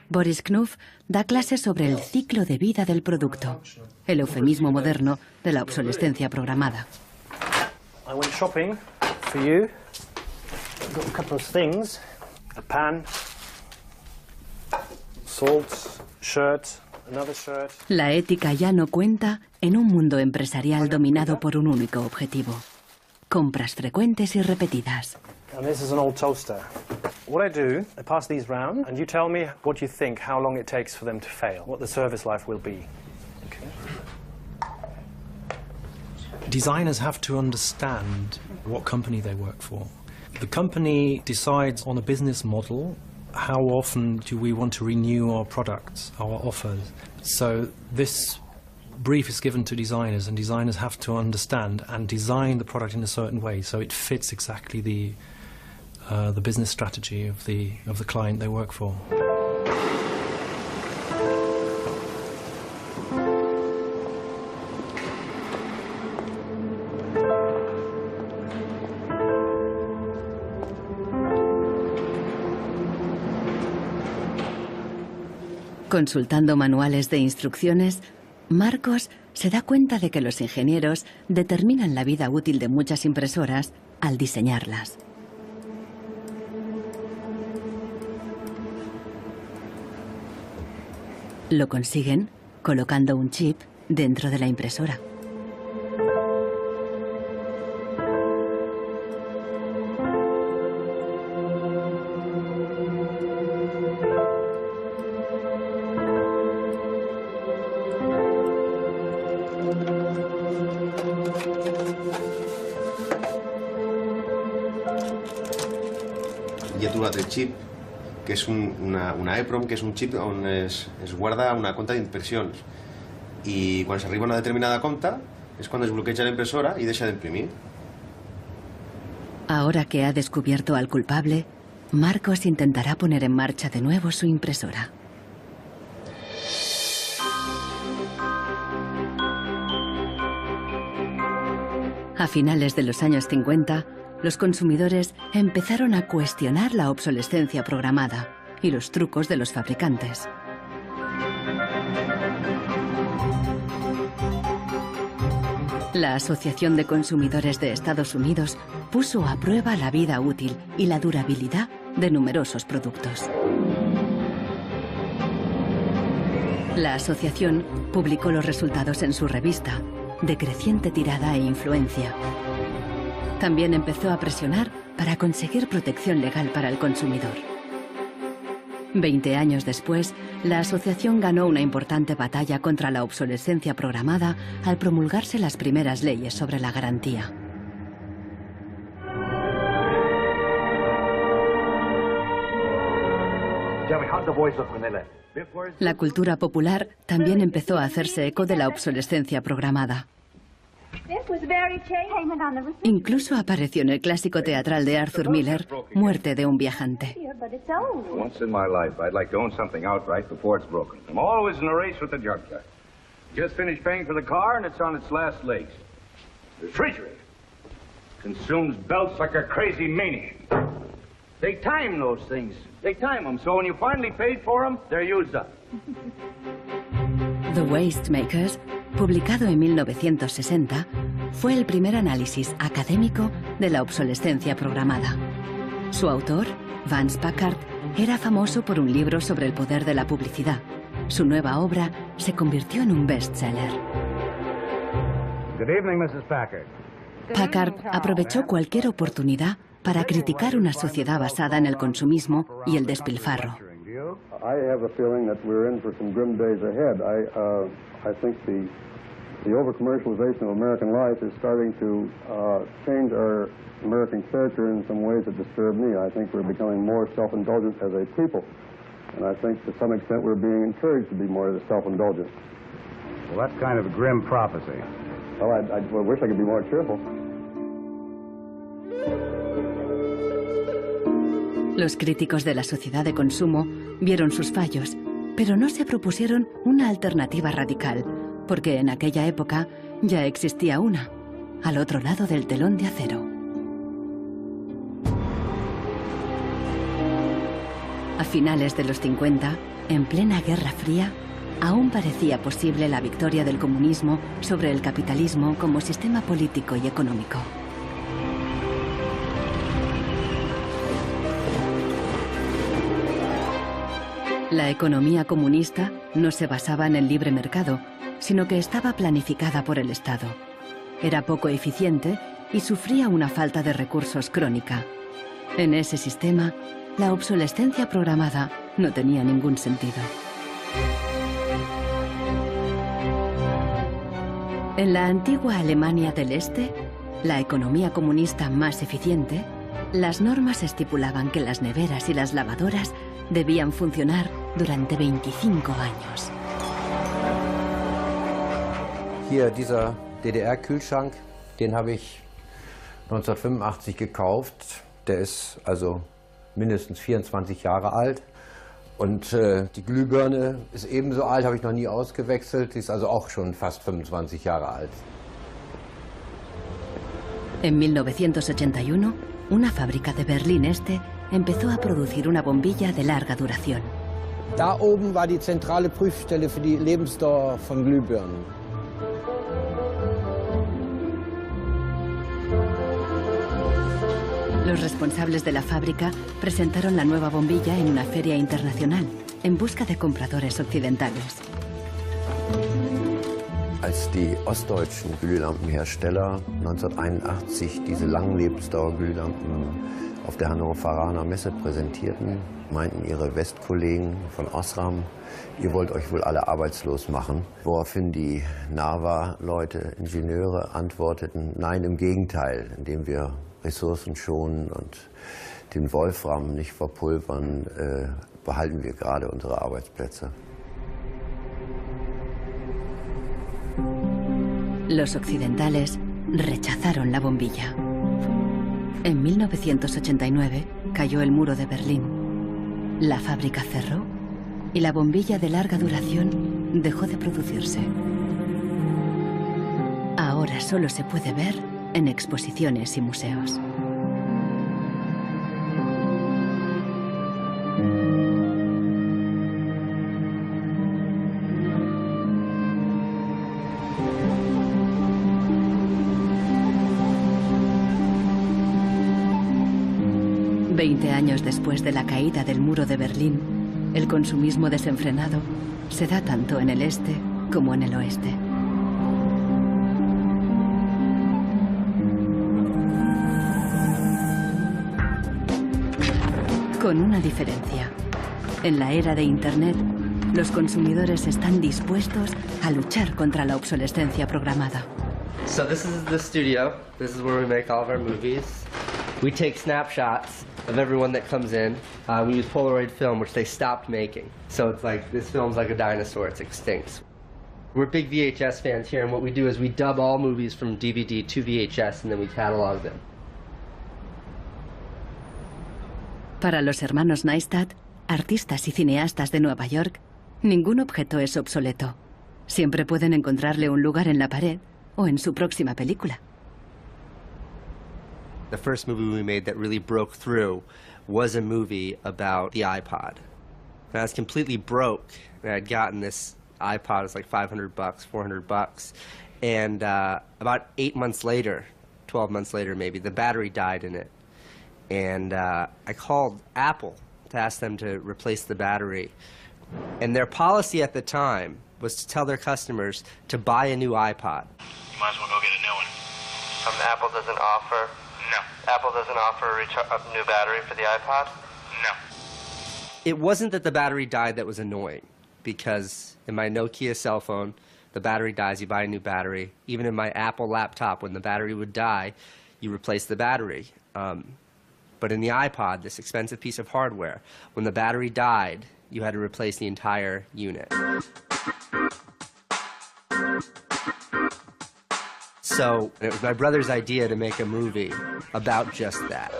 Boris Knuth da clases sobre el ciclo de vida del producto, el eufemismo moderno de la obsolescencia programada. I went shopping for you. I've got a couple of things. A pan, salt, shirt, another shirt. La ética ya no cuenta en un mundo empresarial dominado por un único objetivo: compras frecuentes y repetidas. And this is an old toaster. What I do, I pass these round, and you tell me what you think, how long it takes for them to fail, what the service life will be. Okay. Designers have to understand what company they work for. The company decides on a business model. How often do we want to renew our products, our offers? So this brief is given to designers, and designers have to understand and design the product in a certain way so it fits exactly the business strategy of the client they work for. Consultando manuales de instrucciones, Marcos se da cuenta de que los ingenieros determinan la vida útil de muchas impresoras al diseñarlas. Lo consiguen colocando un chip dentro de la impresora. Hi ha trobat el xip, que és una EEPROM, que és un xip on es guarda una compta d'impressions. I quan s'arriba a una determinada compta és quan es bloqueja la impressora i deixa d'imprimir. Ahora que ha descubierto al culpable, Marcos intentará poner en marcha de nuevo su impresora. A finales de los años 50, los consumidores empezaron a cuestionar la obsolescencia programada y los trucos de los fabricantes. La Asociación de Consumidores de Estados Unidos puso a prueba la vida útil y la durabilidad de numerosos productos. La asociación publicó los resultados en su revista, de creciente tirada e influencia. También empezó a presionar para conseguir protección legal para el consumidor. 20 años después, la asociación ganó una importante batalla contra la obsolescencia programada al promulgarse las primeras leyes sobre la garantía. La cultura popular también empezó a hacerse eco de la obsolescencia programada. Incluso apareció en el clásico teatral de Arthur Miller, Muerte de un viajante. Once in my life, I'd like to own something outright before it's broken. I'm always in a race with the junkyard. Just finished paying for the car and it's on its last legs. The refrigerator consumes belts like a crazy maniac. They time those things. They time them, so when you finally paid for them, they're used up. The Waste Makers, publicado en 1960, fue el primer análisis académico de la obsolescencia programada. Su autor, Vance Packard, era famoso por un libro sobre el poder de la publicidad. Su nueva obra se convirtió en un bestseller. Good evening, Mrs. Packard. Packard aprovechó cualquier oportunidad para criticar una sociedad basada en el consumismo y el despilfarro. I have a feeling that we're in for some grim days ahead. I think the The over-commercialization of American life is starting to change our American character in some ways that disturb me. I think we're becoming more self-indulgent as a people. And I think to some extent we're being encouraged to be more self-indulgent. Well, that's kind of a grim prophecy. Well, I wish I could be more cheerful. Los críticos de la sociedad de consumo vieron sus fallos, pero no se propusieron una alternativa radical, porque en aquella época ya existía una, al otro lado del telón de acero. A finales de los 50, en plena Guerra Fría, aún parecía posible la victoria del comunismo sobre el capitalismo como sistema político y económico. La economía comunista no se basaba en el libre mercado, sino que estaba planificada por el Estado. Era poco eficiente y sufría una falta de recursos crónica. En ese sistema, la obsolescencia programada no tenía ningún sentido. En la antigua Alemania del Este, la economía comunista más eficiente, las normas estipulaban que las neveras y las lavadoras debían funcionar durante 25 años. Hier, dieser DDR-Kühlschrank, den habe ich 1985 gekauft. Der ist also mindestens 24 Jahre alt. Und die Glühbirne ist ebenso alt, habe ich noch nie ausgewechselt. Die ist also auch schon fast 25 Jahre alt. En 1981, una fábrica de Berlín Este empezó a producir una bombilla de larga duración. Da oben war die zentrale Prüfstelle für die Lebensdauer von Glühbirnen. Los responsables de la fábrica presentaron la nueva bombilla en una feria internacional, en busca de compradores occidentales. Als die ostdeutschen Glühlampenhersteller 1981 diese Langlebensdauerglühlampen auf der Hannoveraner Messe präsentierten, meinten ihre Westkollegen von Osram, ihr wollt euch wohl alle arbeitslos machen. Woraufhin die NAVA-Leute, Ingenieure, antworteten, nein, im Gegenteil, indem wir Ressourcen schonen und den Wolfram nicht verpulvern, behalten wir gerade unsere Arbeitsplätze. Los occidentales rechazaron la bombilla. En 1989 cayó el muro de Berlín. La fábrica cerró y la bombilla de larga duración dejó de producirse. Ahora solo se puede ver en exposiciones y museos. Veinte años después de la caída del muro de Berlín, el consumismo desenfrenado se da tanto en el este como en el oeste. Con una diferencia. En la era de Internet, los consumidores están dispuestos a luchar contra la obsolescencia programada. So this is the studio. This is where we make all of our movies. We take snapshots of everyone that comes in. We use Polaroid film, which they stopped making. So it's like, this film's like a dinosaur, it's extinct. We're big VHS fans here, and what we do is we dub all movies from DVD to VHS, and then we catalog them. Para los hermanos Neistat, artistas y cineastas de Nueva York, ningún objeto es obsoleto. Siempre pueden encontrarle un lugar en la pared o en su próxima película. The first movie we made that really broke through was a movie about the iPod. And I was completely broke. And I'd gotten this iPod, it was like $500, $400. And about 8 months later, 12 months later maybe, the battery died in it. And I called Apple to ask them to replace the battery. And their policy at the time was to tell their customers to buy a new iPod. You might as well go get a new one. Apple doesn't offer? No. Apple doesn't offer a new battery for the iPod? No. It wasn't that the battery died that was annoying, because in my Nokia cell phone, The battery dies, you buy a new battery. Even in my Apple laptop, when the battery would die, you replace the battery. But in the iPod, this expensive piece of hardware, when the battery died, you had to replace the entire unit. So it was my brother's idea to make a movie about just that.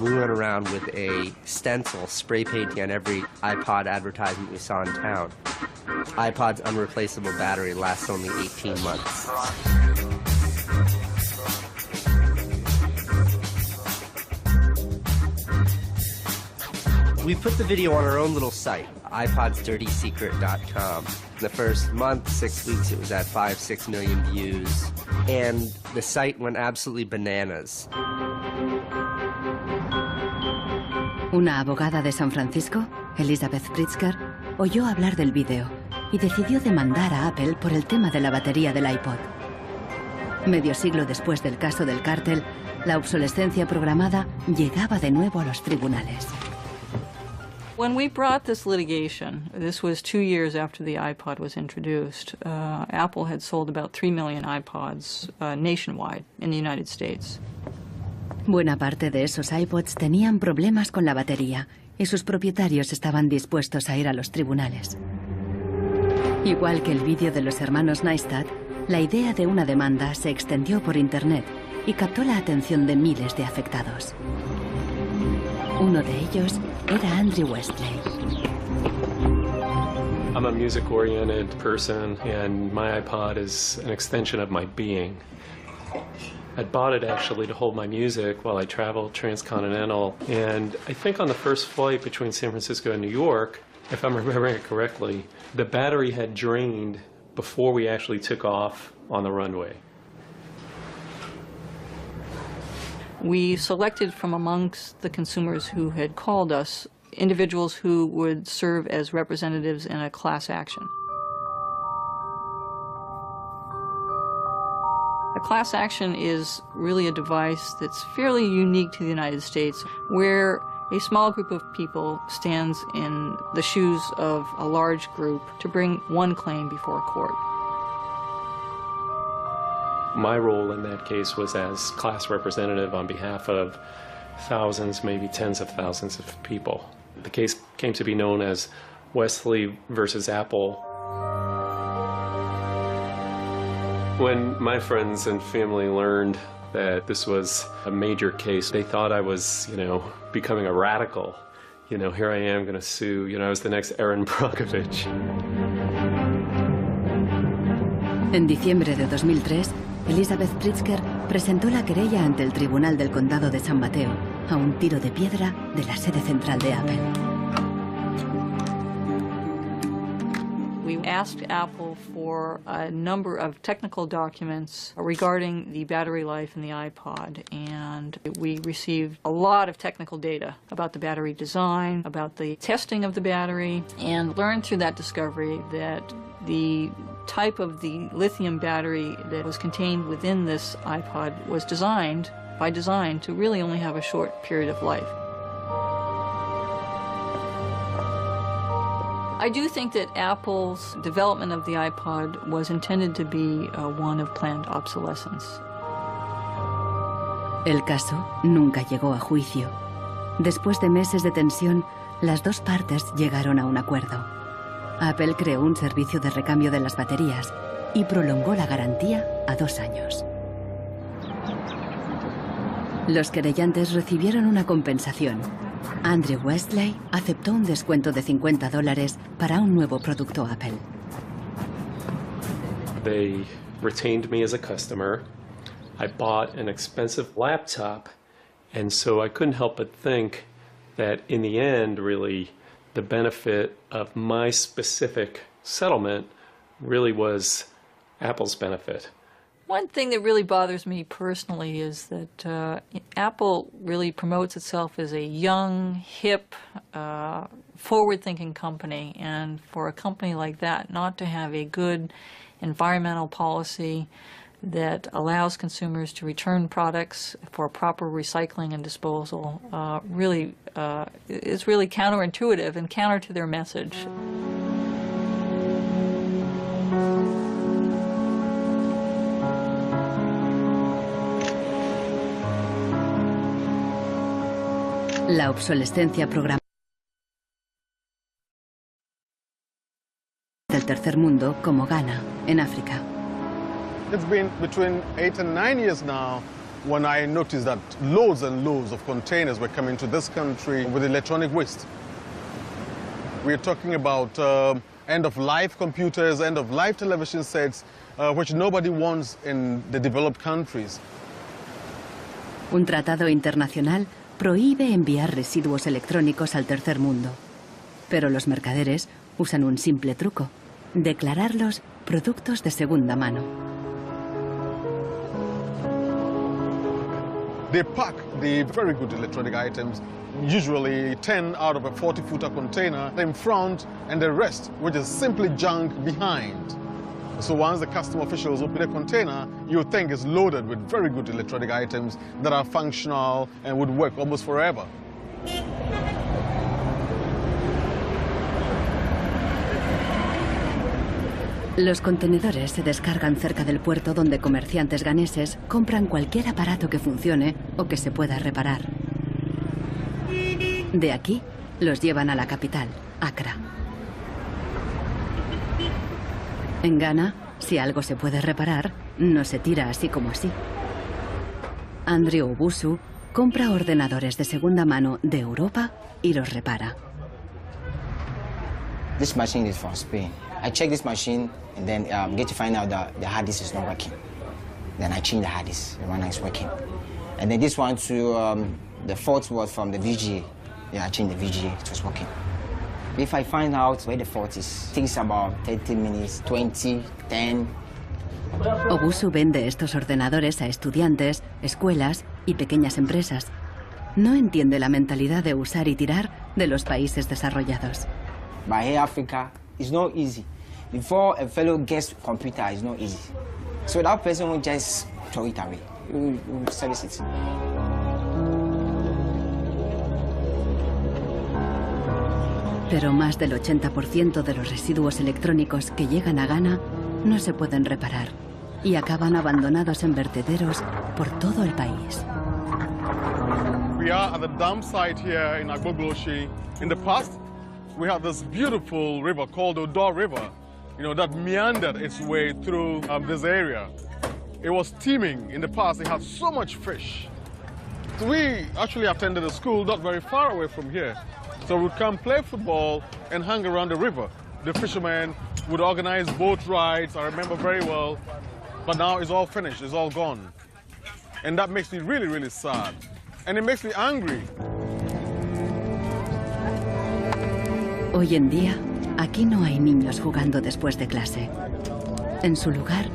We went around with a stencil spray painting on every iPod advertisement we saw in town. iPod's unreplaceable battery lasts only 18 months. We put the video on our own little site, iPodsDirtySecret.com. The first month, 6 weeks, it was at 5-6 million views, and the site went absolutely bananas. Una abogada de San Francisco, Elizabeth Pritzker, oyó hablar del vídeo y decidió demandar a Apple por el tema de la batería del iPod. Medio siglo después del caso del cártel, la obsolescencia programada llegaba de nuevo a los tribunales. When we brought this litigation, this was 2 years after the iPod was introduced, Apple had sold about 3 million iPods nationwide in the United States. Buena parte de esos iPods tenían problemas con la batería y sus propietarios estaban dispuestos a ir a los tribunales. Igual que el vídeo de los hermanos Neistat, la idea de una demanda se extendió por Internet y captó la atención de miles de afectados. Uno de ellos era Andrew Westley. I'm a music-oriented person, and my iPod is an extension of my being. I bought it actually to hold my music while I traveled transcontinental, and I think on the first flight between San Francisco and New York, if I'm remembering it correctly, the battery had drained before we actually took off on the runway. We selected from amongst the consumers who had called us individuals who would serve as representatives in a class action. A class action is really a device that's fairly unique to the United States, where a small group of people stands in the shoes of a large group to bring one claim before a court. My role in that case was as class representative on behalf of thousands, maybe tens of thousands of people. The case came to be known as Westley versus Apple. When my friends and family learned that this was a major case, they thought I was, becoming a radical. Here I am going to sue. I was the next Erin Brockovich. En diciembre de 2003, Elizabeth Pritzker presentó la querella ante el Tribunal del Condado de San Mateo, a un tiro de piedra de la sede central de Apple. We asked Apple for a number of technical documents regarding the battery life in the iPod, and we received a lot of technical data about the battery design, about the testing of the battery, and learned through that discovery that the type of the lithium battery that was contained within this iPod was designed, by design, to really only have a short period of life. I do think that Apple's development of the iPod was intended to be one of planned obsolescence. El caso nunca llegó a juicio. Después de meses de tensión, las dos partes llegaron a un acuerdo. Apple creó un servicio de recambio de las baterías y prolongó la garantía a 2 años. Los querellantes recibieron una compensación. Andrew Westley aceptó un descuento de $50 para un nuevo producto Apple. They retained me as a customer. I bought an expensive laptop, and so I couldn't help but think that in the end, really, the benefit of my specific settlement really was Apple's benefit. One thing that really bothers me personally is that Apple really promotes itself as a young, hip, forward-thinking company, and for a company like that not to have a good environmental policy that allows consumers to return products for proper recycling and disposal really is really counterintuitive and counter to their message. La obsolescencia programada del tercer mundo, como Ghana, en África. It's been between 8 and 9 years now when I noticed that loads and loads of containers were coming to this country with electronic waste. We're talking about end-of-life computers, end-of-life television sets, which nobody wants in the developed countries. Un tratado internacional prohíbe enviar residuos electrónicos al tercer mundo. Pero los mercaderes usan un simple truco: declararlos productos de segunda mano. They pack the very good electronic items, usually 10 out of a 40-footer container, in front, and the rest, which is simply junk, behind. So once the custom officials open a container, you think it's loaded with very good electronic items that are functional and would work almost forever. Los contenedores se descargan cerca del puerto donde comerciantes ganeses compran cualquier aparato que funcione o que se pueda reparar. De aquí, los llevan a la capital, Accra. En Ghana, si algo se puede reparar, no se tira así como así. Andrew Obusu compra ordenadores de segunda mano de Europa y los repara. This machine is from Spain. I check this machine and then get to find out that the hard disk is not working. Then I change the hard disk, the one is working. And then this one too, the fault was from the VGA. Yeah, I changed the VGA, it was working. If I find out where the fault is, it takes about 30 minutes, 20, 10. Obusu vende estos ordenadores a estudiantes, escuelas y pequeñas empresas. No entiende la mentalidad de usar y tirar de los países desarrollados. But here Africa, it's not easy. Before a fellow gets computer, it's not easy. So that person will just throw it away. Will service it. Pero más del 80% de los residuos electrónicos que llegan a Ghana no se pueden reparar y acaban abandonados en vertederos por todo el país. We are at the dump site here in Agbogboshi. In the past, we had this beautiful river called Odo River, that meandered its way through this area. It was teeming. In the past, it had so much fish. So we actually attended a school not very far away from here. So we'd come play football and hang around the river. The fishermen would organize boat rides, I remember very well. But now it's all finished, it's all gone. And that makes me really, really sad. And it makes me angry. Hoy en día, aquí no hay niños jugando después de clase. En su lugar,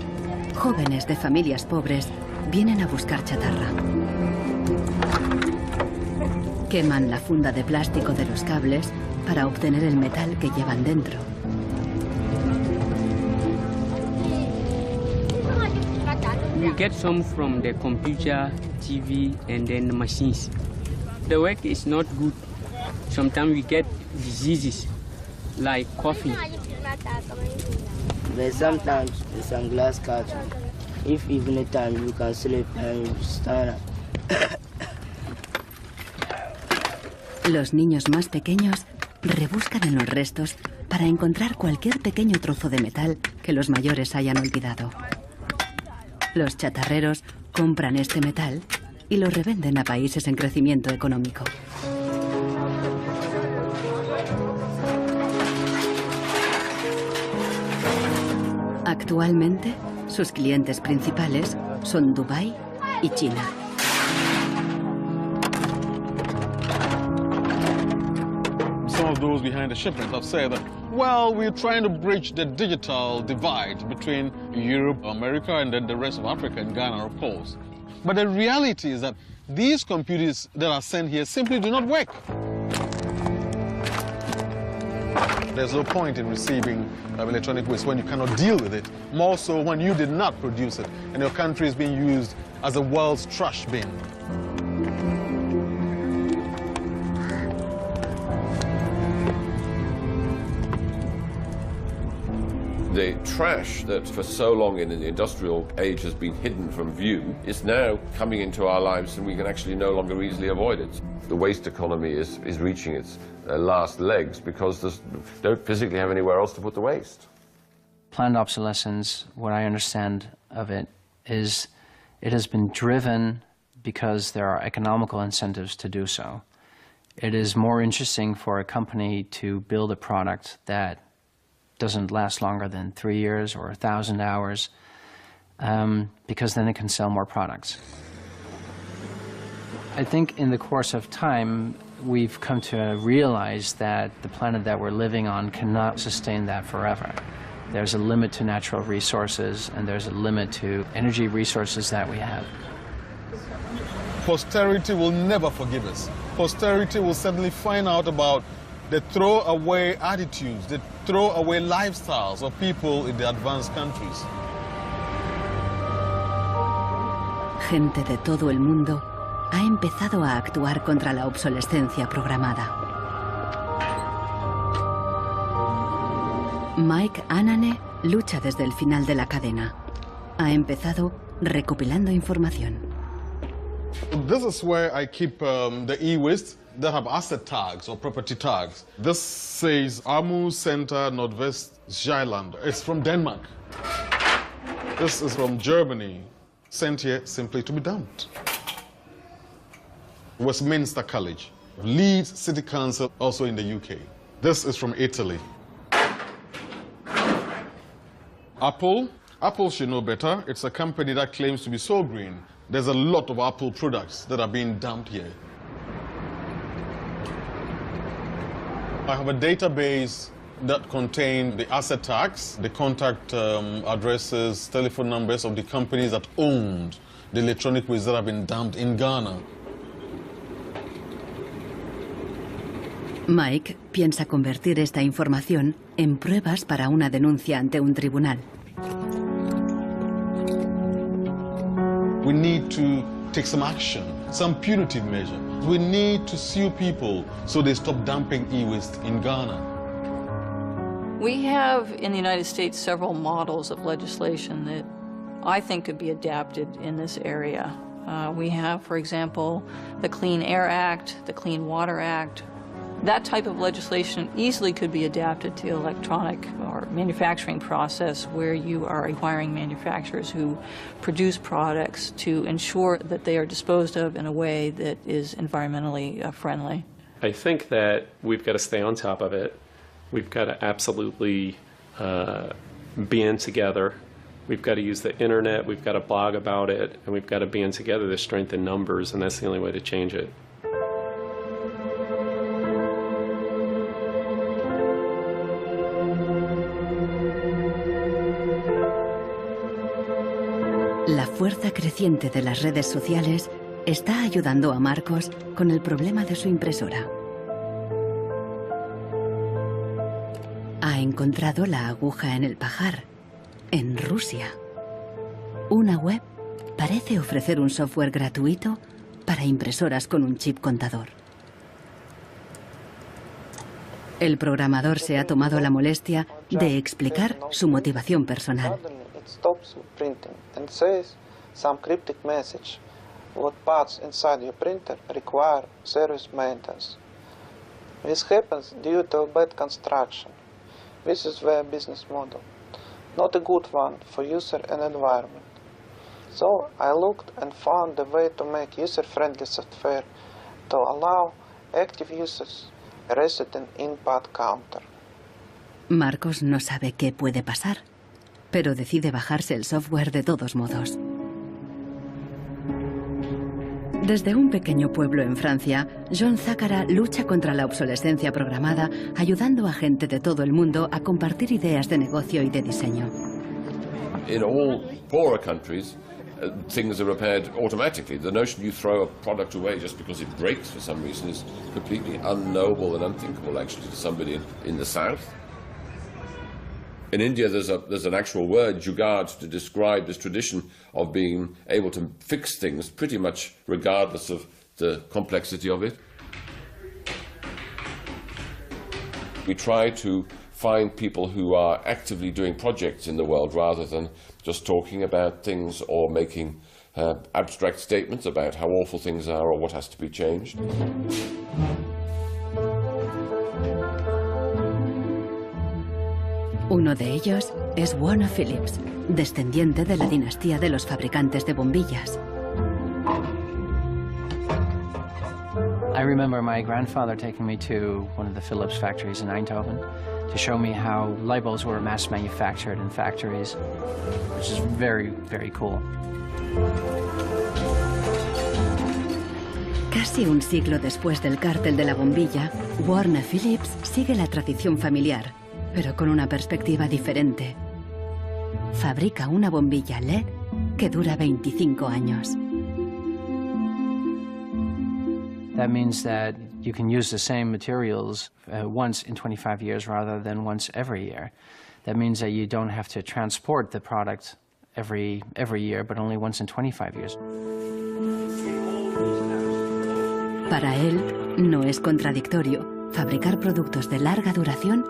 jóvenes de familias pobres vienen a buscar chatarra. Queman la funda de plástico de los cables para obtener el metal que llevan dentro. We get some from the computer, TV, and then the machines. The work is not good. Sometimes we get diseases like coffee. But sometimes some glass carton. If evening time you can sleep and you stand up. Los niños más pequeños rebuscan en los restos para encontrar cualquier pequeño trozo de metal que los mayores hayan olvidado. Los chatarreros compran este metal y lo revenden a países en crecimiento económico. Actualmente, sus clientes principales son Dubái y China. Some of those behind the shipment have said that, well, we're trying to bridge the digital divide between Europe, America, and then the rest of Africa and Ghana, of course. But the reality is that these computers that are sent here simply do not work. There's no point in receiving electronic waste when you cannot deal with it, more so when you did not produce it and your country is being used as the world's trash bin. The trash that for so long in the industrial age has been hidden from view is now coming into our lives and we can actually no longer easily avoid it. the waste economy is reaching its last legs because they don't physically have anywhere else to put the waste. Planned obsolescence, what I understand of it, is it has been driven because there are economical incentives to do so. It is more interesting for a company to build a product that doesn't last longer than 3 years or 1,000 hours, because then it can sell more products. I think in the course of time, we've come to realize that the planet that we're living on cannot sustain that forever. There's a limit to natural resources, and there's a limit to energy resources that we have. Posterity will never forgive us. Posterity will suddenly find out about the throwaway attitudes, the throwaway lifestyles of people in the advanced countries. Gente de todo el mundo ha empezado a actuar contra la obsolescencia programada. Mike Anane lucha desde el final de la cadena. Ha empezado recopilando información. This is where I keep the e-waste that have asset tags or property tags. This says Amu Center Nordvest Zeeland. It's from Denmark. This is from Germany, sent here simply to be dumped. Westminster College, Leeds City Council, also in the UK. This is from Italy. Apple should know better. It's a company that claims to be so green. There's a lot of Apple products that are being dumped here. I have a database that contains the asset tags, the contact addresses, telephone numbers of the companies that owned the electronic waste that have been dumped in Ghana. Mike piensa convertir esta información en pruebas para una denuncia ante un tribunal. We need to take some action, some punitive measure. We need to sue people so they stop dumping e-waste in Ghana. We have in the United States several models of legislation that I think could be adapted in this area. We have, for example, the Clean Air Act, the Clean Water Act. That type of legislation easily could be adapted to the electronic or manufacturing process where you are requiring manufacturers who produce products to ensure that they are disposed of in a way that is environmentally friendly. I think that we've got to stay on top of it. We've got to absolutely band together. We've got to use the internet, we've got to blog about it, and we've got to band together to strengthen numbers, and that's the only way to change it. La fuerza creciente de las redes sociales está ayudando a Marcos con el problema de su impresora. Ha encontrado la aguja en el pajar, en Rusia. Una web parece ofrecer un software gratuito para impresoras con un chip contador. El programador se ha tomado la molestia de explicar su motivación personal. Stops printing and says some cryptic message. What parts inside your printer require service maintenance. This happens due to bad construction. This is their business model. Not a good one for user and environment. So I looked and found a way to make user-friendly software to allow active users a resident input counter. Marcos no sabe qué puede pasar, pero decide bajarse el software de todos modos. Desde un pequeño pueblo en Francia, John Zácara lucha contra la obsolescencia programada, ayudando a gente de todo el mundo a compartir ideas de negocio y de diseño. In all poorer countries, things are repaired automatically. The notion you throw a product away just because it breaks for some reason is completely unknowable and unthinkable, actually, to somebody in the south. In India, there's an actual word, jugaad, to describe this tradition of being able to fix things pretty much regardless of the complexity of it. We try to find people who are actively doing projects in the world rather than just talking about things or making abstract statements about how awful things are or what has to be changed. Uno de ellos es Warner Phillips, descendiente de la dinastía de los fabricantes de bombillas. I remember my grandfather taking me to one of the Philips factories in Eindhoven to show me how light bulbs were mass manufactured in factories, which is very, very cool. Casi un siglo después del cártel de la bombilla, Warner Phillips sigue la tradición familiar, pero con una perspectiva diferente. Fabrica una bombilla LED que dura 25 años. That means that you can use the same materials once in 25 years rather than once every year. That means that you don't have to transport the product every year, but only once in 25 years. Para él, no es contradictorio fabricar productos de larga duración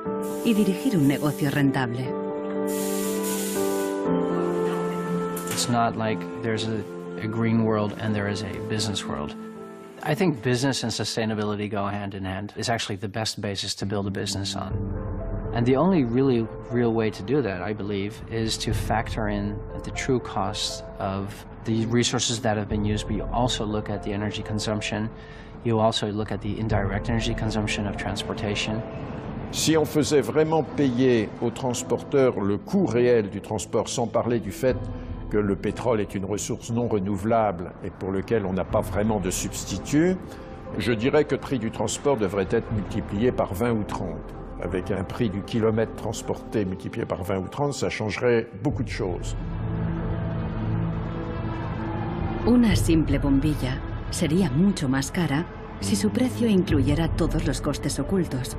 y dirigir un negocio rentable. It's not like there's a green world and there is a business world. I think business and sustainability go hand in hand. It's actually the best basis to build a business on. And the only really real way to do that, I believe, is to factor in the true costs of the resources that have been used, but you also look at the energy consumption. You also look at the indirect energy consumption of transportation. Si on faisait vraiment payer aux transporteurs le coût réel du transport, sans parler du fait que le pétrole est une ressource non renouvelable et pour lequel on n'a pas vraiment de substitut, je dirais que le prix du transport devrait être multiplié par 20 ou 30. Avec un prix du kilomètre transporté multiplié par 20 ou 30, ça changerait beaucoup de choses. Una simple bombilla sería mucho más cara si su precio incluyera todos los costes ocultos,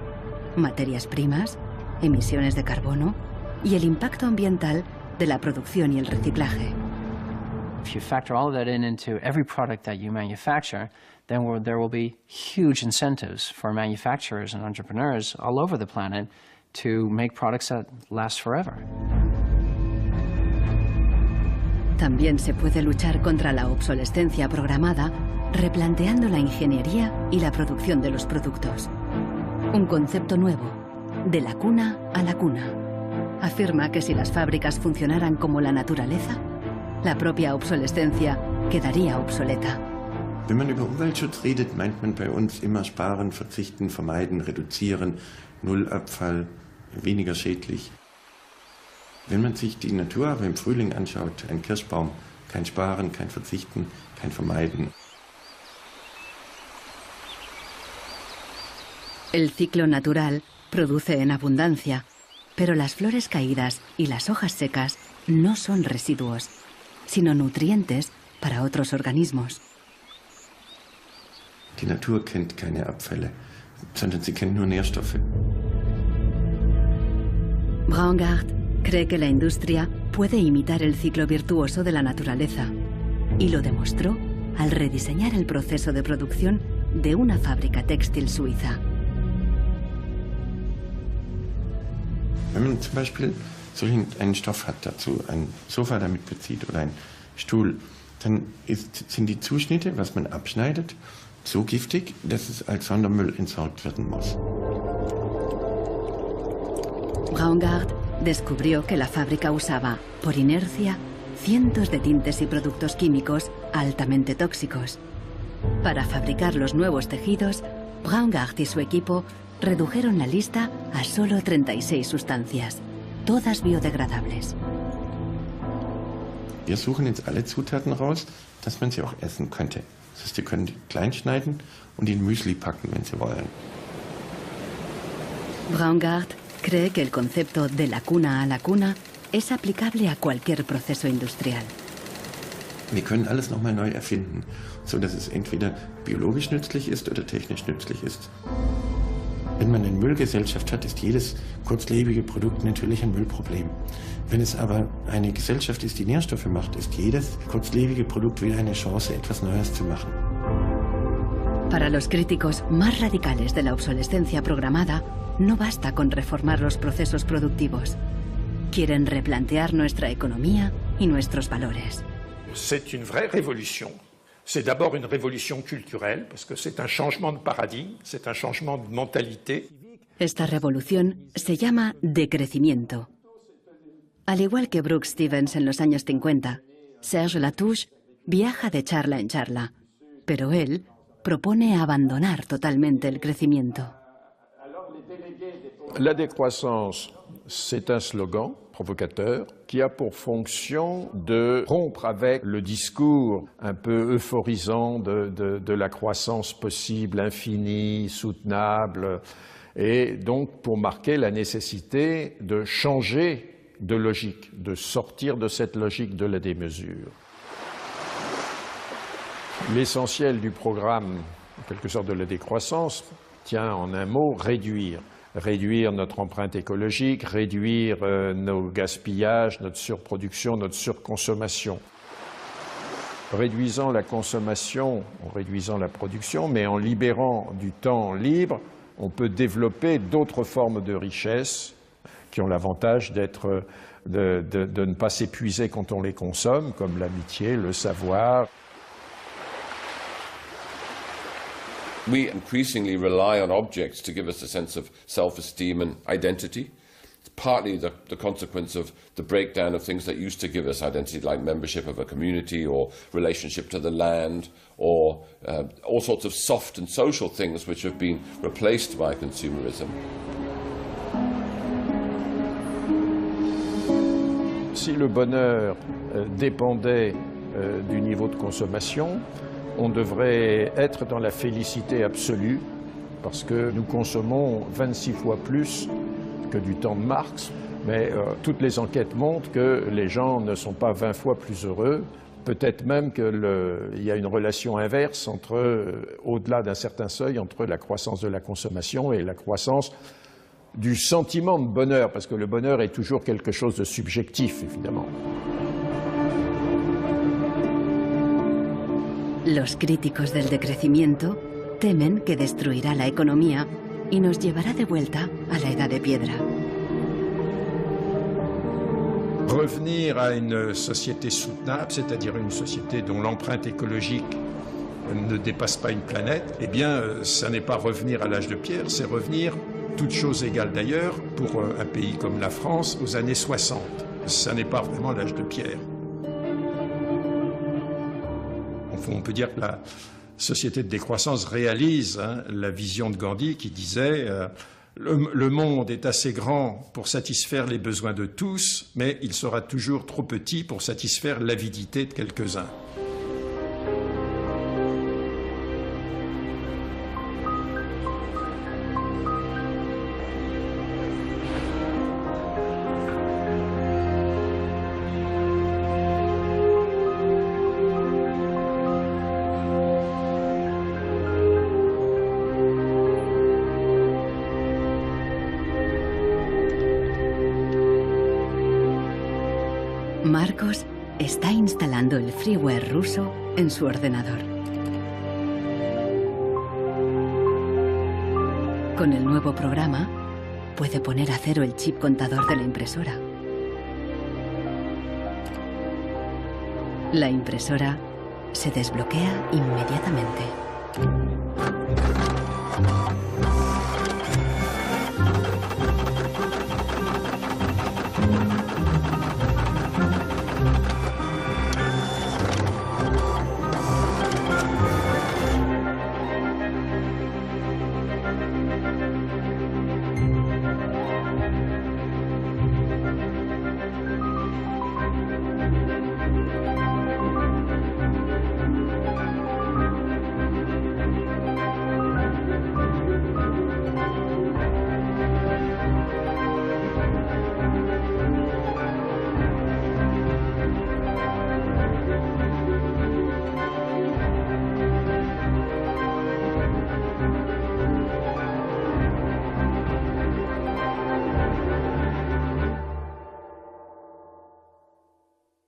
materias primas, emisiones de carbono y el impacto ambiental de la producción y el reciclaje. If you factor all of that into every product that you manufacture, then there will be huge incentives for manufacturers and entrepreneurs all over the planet to make products that last forever. También se puede luchar contra la obsolescencia programada replanteando la ingeniería y la producción de los productos. Un concepto nuevo, de la cuna a la cuna. Afirma que si las fábricas funcionaran como la naturaleza, la propia obsolescencia quedaría obsoleta. Wenn man über Umweltschutz redet, meint man bei uns immer sparen, verzichten, vermeiden, reduzieren, Nullabfall, weniger schädlich. Wenn man sich die Natur aber im Frühling anschaut, ein Kirschbaum, kein Sparen, kein Verzichten, kein Vermeiden. El ciclo natural produce en abundancia, pero las flores caídas y las hojas secas no son residuos, sino nutrientes para otros organismos. Die Natur kennt keine Abfälle, sondern sie kennt nur Nährstoffe. Braungart cree que la industria puede imitar el ciclo virtuoso de la naturaleza y lo demostró al rediseñar el proceso de producción de una fábrica textil suiza. Wenn man zum Beispiel einen Stoff hat, dazu ein Sofa damit bezieht oder einen Stuhl, dann sind die Zuschnitte, was man abschneidet, so giftig, dass es als Sondermüll entsorgt werden muss. Braungart descubrió que la fábrica usaba, por inercia, cientos de tintes y productos químicos altamente tóxicos. Para fabricar los nuevos tejidos, Braungart y su equipo redujeron la lista a solo 36 sustancias, todas biodegradables. Wir suchen jetzt alle Zutaten raus, dass man sie auch essen könnte. Das heißt, Sie können die klein schneiden und in Müsli packen, wenn Sie wollen. Braungart cree que el concepto de la cuna a la cuna es aplicable a cualquier proceso industrial. Wir können alles nochmal neu erfinden, so dass es entweder biologisch nützlich ist oder technisch nützlich ist. Wenn man eine Müllgesellschaft hat, ist jedes kurzlebige Produkt natürlich ein Müllproblem. Wenn es aber eine Gesellschaft ist, die Nährstoffe macht, ist jedes kurzlebige Produkt wieder eine Chance, etwas Neues zu machen. Para los críticos más radicales de la obsolescencia programada, no basta con reformar los procesos productivos. Quieren replantear nuestra economía y nuestros valores. C'est une vraie révolution. C'est d'abord une révolution culturelle, parce que c'est un changement de paradigme, c'est un changement de mentalité. Esta revolución se llama decrecimiento. Al igual que Brooks Stevens en los años 50, Serge Latouche viaja de charla en charla, pero él propone abandonar totalmente el crecimiento. La décroissance, c'est un slogan provocateur qui a pour fonction de rompre avec le discours un peu euphorisant de la croissance possible, infinie, soutenable, et donc pour marquer la nécessité de changer de logique, de sortir de cette logique de la démesure. L'essentiel du programme, en quelque sorte de la décroissance, tient en un mot réduire. Réduire notre empreinte écologique, réduire nos gaspillages, notre surproduction, notre surconsommation. Réduisant la consommation, en réduisant la production, mais en libérant du temps libre, on peut développer d'autres formes de richesse qui ont l'avantage de ne pas s'épuiser quand on les consomme, comme l'amitié, le savoir. We increasingly rely on objects to give us a sense of self-esteem and identity. It's partly the consequence of the breakdown of things that used to give us identity, like membership of a community or relationship to the land, or all sorts of soft and social things which have been replaced by consumerism. Si le bonheur dépendait du niveau de consommation, on devrait être dans la félicité absolue, parce que nous consommons 26 fois plus que du temps de Marx, mais toutes les enquêtes montrent que les gens ne sont pas 20 fois plus heureux, peut-être même qu'il y a une relation inverse au-delà d'un certain seuil, entre la croissance de la consommation et la croissance du sentiment de bonheur, parce que le bonheur est toujours quelque chose de subjectif, évidemment. Los críticos del decrecimiento temen que destruirá la economía y nos llevará de vuelta a la edad de piedra. Revenir à une société soutenable, c'est-à-dire une société dont l'empreinte écologique ne dépasse pas une planète, eh bien, ça n'est pas revenir à l'âge de pierre, c'est revenir, toutes choses égales d'ailleurs, pour un pays comme la France, aux années 60. Ça n'est pas vraiment l'âge de pierre. On peut dire que la société de décroissance réalise la vision de Gandhi qui disait le monde est assez grand pour satisfaire les besoins de tous, mais il sera toujours trop petit pour satisfaire l'avidité de quelques-uns. Marcos está instalando el freeware ruso en su ordenador. Con el nuevo programa, puede poner a cero el chip contador de la impresora. La impresora se desbloquea inmediatamente.